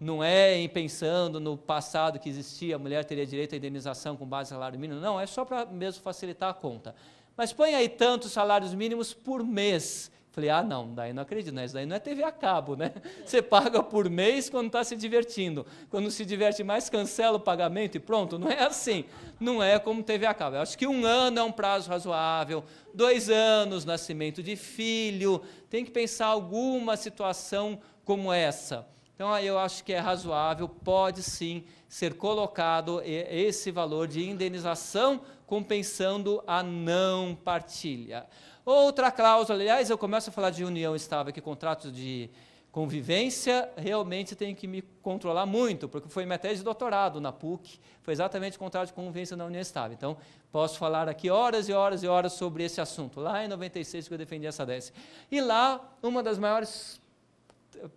Não é em pensando no passado que existia, a mulher teria direito à indenização com base em salário mínimo, não, é só para mesmo facilitar a conta. Mas põe aí tantos salários mínimos por mês. Falei, não, daí não acredito, né? Isso daí não é TV a cabo, né? Você paga por mês quando está se divertindo. Quando se diverte mais, cancela o pagamento e pronto. Não é assim. Não é como TV a cabo. Eu acho que 1 ano é um prazo razoável, 2 anos, nascimento de filho. Tem que pensar alguma situação como essa. Então, eu acho que é razoável, pode sim ser colocado esse valor de indenização compensando a não partilha. Outra cláusula, aliás, eu começo a falar de união estável aqui, contratos de convivência, realmente tenho que me controlar muito, porque foi minha tese de doutorado na PUC, foi exatamente o contrato de convivência na união estável. Então, posso falar aqui horas e horas e horas sobre esse assunto, lá em 96 que eu defendi essa tese. E lá, uma das maiores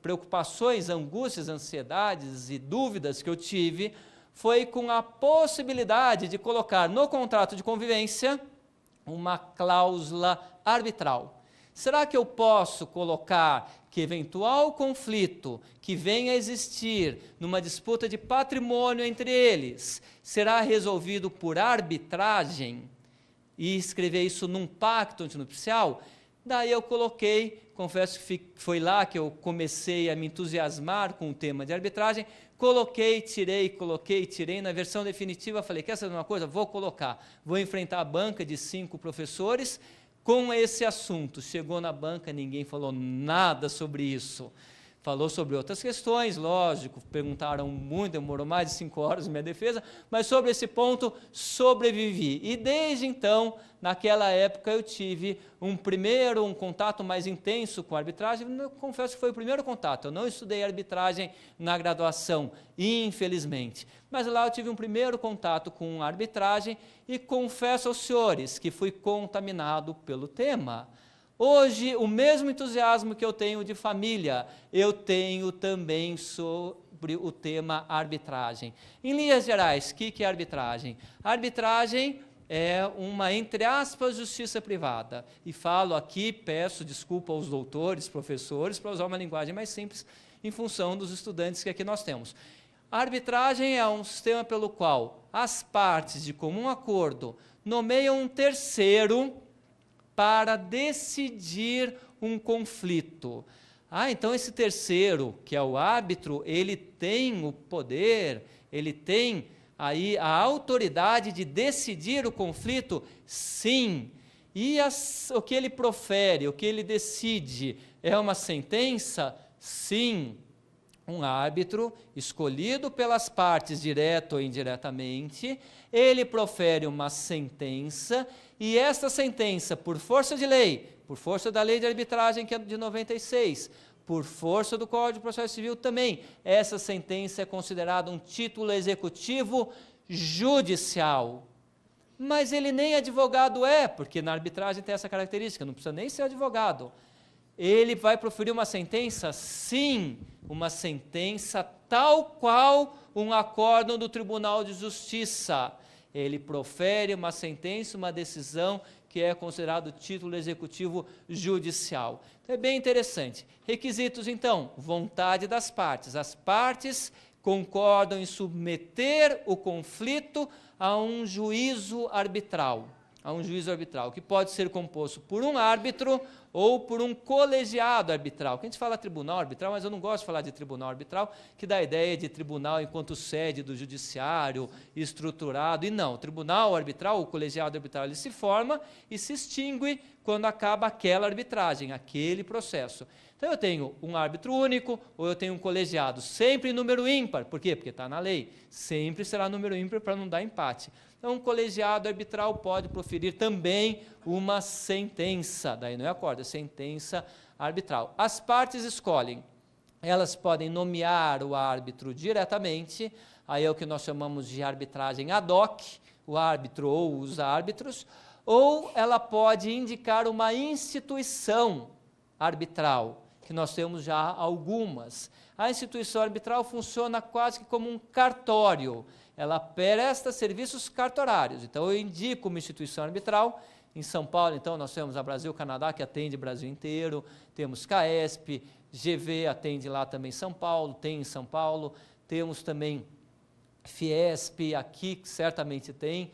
preocupações, angústias, ansiedades e dúvidas que eu tive foi com a possibilidade de colocar no contrato de convivência uma cláusula arbitral. Será que eu posso colocar que eventual conflito que venha a existir numa disputa de patrimônio entre eles será resolvido por arbitragem e escrever isso num pacto antinupcial? Daí eu coloquei, confesso que foi lá que eu comecei a me entusiasmar com o tema de arbitragem, coloquei, tirei, na versão definitiva falei, quer saber uma coisa? Vou colocar, vou enfrentar a banca de 5 professores com esse assunto. Chegou na banca, ninguém falou nada sobre isso. Falou sobre outras questões, lógico, perguntaram muito, demorou mais de 5 horas minha defesa, mas sobre esse ponto sobrevivi. E desde então, naquela época, eu tive um contato mais intenso com a arbitragem, eu confesso que foi o primeiro contato, eu não estudei arbitragem na graduação, infelizmente. Mas lá eu tive um primeiro contato com a arbitragem e confesso aos senhores que fui contaminado pelo tema. Hoje, o mesmo entusiasmo que eu tenho de família, eu tenho também sobre o tema arbitragem. Em linhas gerais, o que é arbitragem? A arbitragem é uma, entre aspas, justiça privada. E falo aqui, peço desculpa aos doutores, professores, para usar uma linguagem mais simples, em função dos estudantes que aqui nós temos. A arbitragem é um sistema pelo qual as partes, de comum acordo, nomeiam um terceiro para decidir um conflito. Então esse terceiro, que é o árbitro, ele tem o poder, ele tem aí a autoridade de decidir o conflito? Sim. E o que ele profere, o que ele decide, é uma sentença? Sim. Um árbitro escolhido pelas partes, direto ou indiretamente, ele profere uma sentença, e esta sentença, por força de lei, por força da lei de arbitragem, que é de 96, por força do Código de Processo Civil também, essa sentença é considerada um título executivo judicial. Mas ele nem advogado é, porque na arbitragem tem essa característica, não precisa nem ser advogado. Ele vai proferir uma sentença? Sim, uma sentença tal qual um acórdão do Tribunal de Justiça. Ele profere uma sentença, uma decisão que é considerado título executivo judicial. Então, é bem interessante. Requisitos, então, vontade das partes. As partes concordam em submeter o conflito a um juízo arbitral. a um juízo arbitral, que pode ser composto por um árbitro ou por um colegiado arbitral. Que a gente fala tribunal arbitral, mas eu não gosto de falar de tribunal arbitral, que dá a ideia de tribunal enquanto sede do judiciário, estruturado, e não. O tribunal arbitral, o colegiado arbitral, ele se forma e se extingue quando acaba aquela arbitragem, aquele processo. Então, eu tenho um árbitro único ou eu tenho um colegiado, sempre em número ímpar. Por quê? Porque está na lei. Sempre será número ímpar para não dar empate. Então, um colegiado arbitral pode proferir também uma sentença. Daí não é acordo, é sentença arbitral. As partes escolhem. Elas podem nomear o árbitro diretamente, aí é o que nós chamamos de arbitragem ad hoc, o árbitro ou os árbitros, ou ela pode indicar uma instituição arbitral, que nós temos já algumas. A instituição arbitral funciona quase que como um cartório, ela presta serviços cartorários. Então, eu indico uma instituição arbitral. Em São Paulo, então, nós temos a Brasil-Canadá, que atende o Brasil inteiro, temos CAESP, GV atende lá também São Paulo, tem em São Paulo, temos também Fiesp, aqui certamente tem,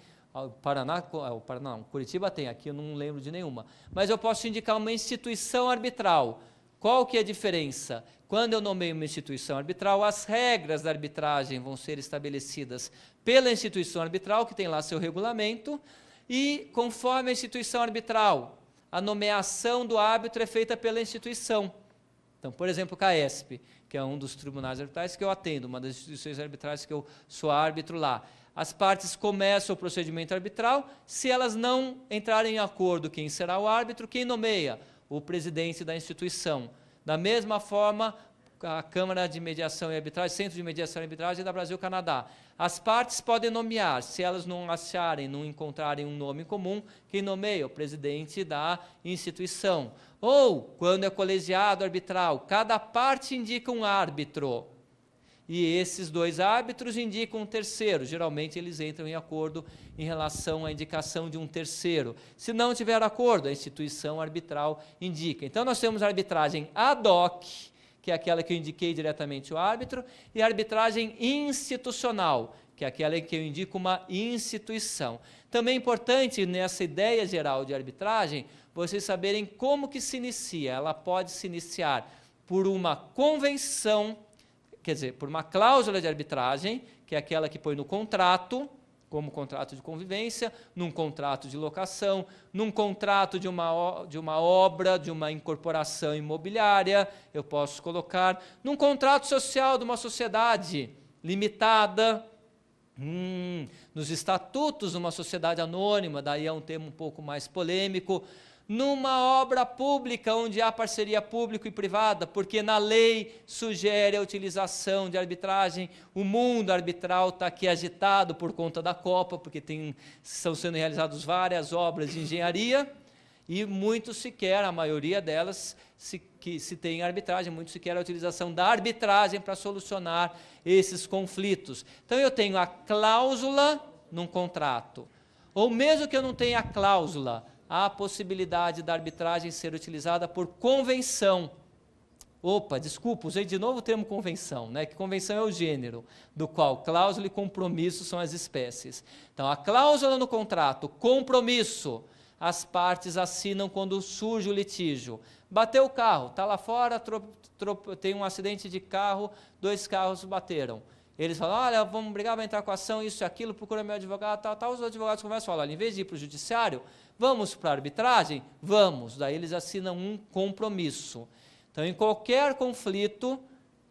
Curitiba tem, aqui eu não lembro de nenhuma. Mas eu posso indicar uma instituição arbitral. Qual que é a diferença? Quando eu nomeio uma instituição arbitral, as regras da arbitragem vão ser estabelecidas pela instituição arbitral, que tem lá seu regulamento, e conforme a instituição arbitral, a nomeação do árbitro é feita pela instituição. Então, por exemplo, o CAESP, que é um dos tribunais arbitrais que eu atendo, uma das instituições arbitrais que eu sou árbitro lá. As partes começam o procedimento arbitral, se elas não entrarem em acordo quem será o árbitro, quem nomeia? O presidente da instituição. Da mesma forma, a Câmara de Mediação e Arbitragem, Centro de Mediação e Arbitragem da Brasil-Canadá. As partes podem nomear, se elas não acharem, não encontrarem um nome comum, quem nomeia? O presidente da instituição. Ou, quando é colegiado arbitral, cada parte indica um árbitro. E esses dois árbitros indicam um terceiro. Geralmente, eles entram em acordo em relação à indicação de um terceiro. Se não tiver acordo, a instituição arbitral indica. Então, nós temos a arbitragem ad hoc, que é aquela que eu indiquei diretamente o árbitro, e a arbitragem institucional, que é aquela em que eu indico uma instituição. Também é importante, nessa ideia geral de arbitragem, vocês saberem como que se inicia. Ela pode se iniciar por uma convenção, quer dizer, por uma cláusula de arbitragem, que é aquela que põe no contrato, como contrato de convivência, num contrato de locação, num contrato de uma obra, de uma incorporação imobiliária, eu posso colocar, num contrato social de uma sociedade limitada, nos estatutos de uma sociedade anônima, daí é um tema um pouco mais polêmico, numa obra pública, onde há parceria público e privada, porque na lei sugere a utilização de arbitragem. O mundo arbitral está aqui agitado por conta da Copa, porque estão sendo realizadas várias obras de engenharia, e muito se quer, a maioria delas, se tem arbitragem, muito se quer a utilização da arbitragem para solucionar esses conflitos. Então, eu tenho a cláusula num contrato, ou mesmo que eu não tenha a cláusula, há a possibilidade da arbitragem ser utilizada por convenção. Opa, desculpa, usei de novo o termo convenção, né? Que convenção é o gênero, do qual cláusula e compromisso são as espécies. Então, a cláusula no contrato, compromisso, as partes assinam quando surge o litígio. Bateu o carro, está lá fora, tem um acidente de carro, 2 carros bateram. Eles falam, olha, vamos brigar, vai entrar com a ação, isso e aquilo, procura meu advogado, tal. Os advogados conversam e falam, olha, em vez de ir para o judiciário, vamos para a arbitragem? Vamos. Daí eles assinam um compromisso. Então, em qualquer conflito,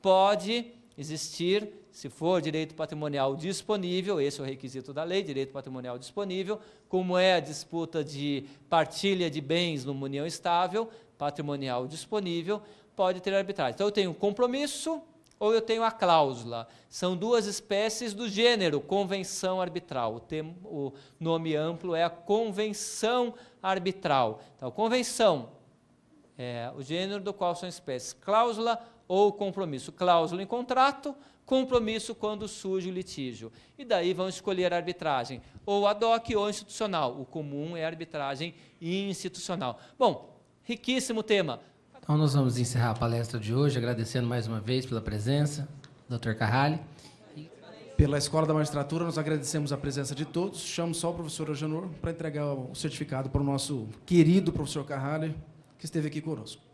pode existir, se for direito patrimonial disponível, esse é o requisito da lei, direito patrimonial disponível, como é a disputa de partilha de bens numa união estável, patrimonial disponível, pode ter arbitragem. Então, eu tenho um compromisso, ou eu tenho a cláusula. São 2 espécies do gênero convenção arbitral. O nome amplo é a convenção arbitral. Então, convenção é o gênero do qual são espécies. Cláusula ou compromisso. Cláusula em contrato, compromisso quando surge o litígio. E daí vão escolher a arbitragem, ou ad hoc ou institucional. O comum é a arbitragem institucional. Bom, riquíssimo tema. Então, nós vamos encerrar a palestra de hoje, agradecendo mais uma vez pela presença, Dr. Carrali. Pela Escola da Magistratura, nós agradecemos a presença de todos. Chamo só o professor Agenor para entregar o certificado para o nosso querido professor Carrale, que esteve aqui conosco.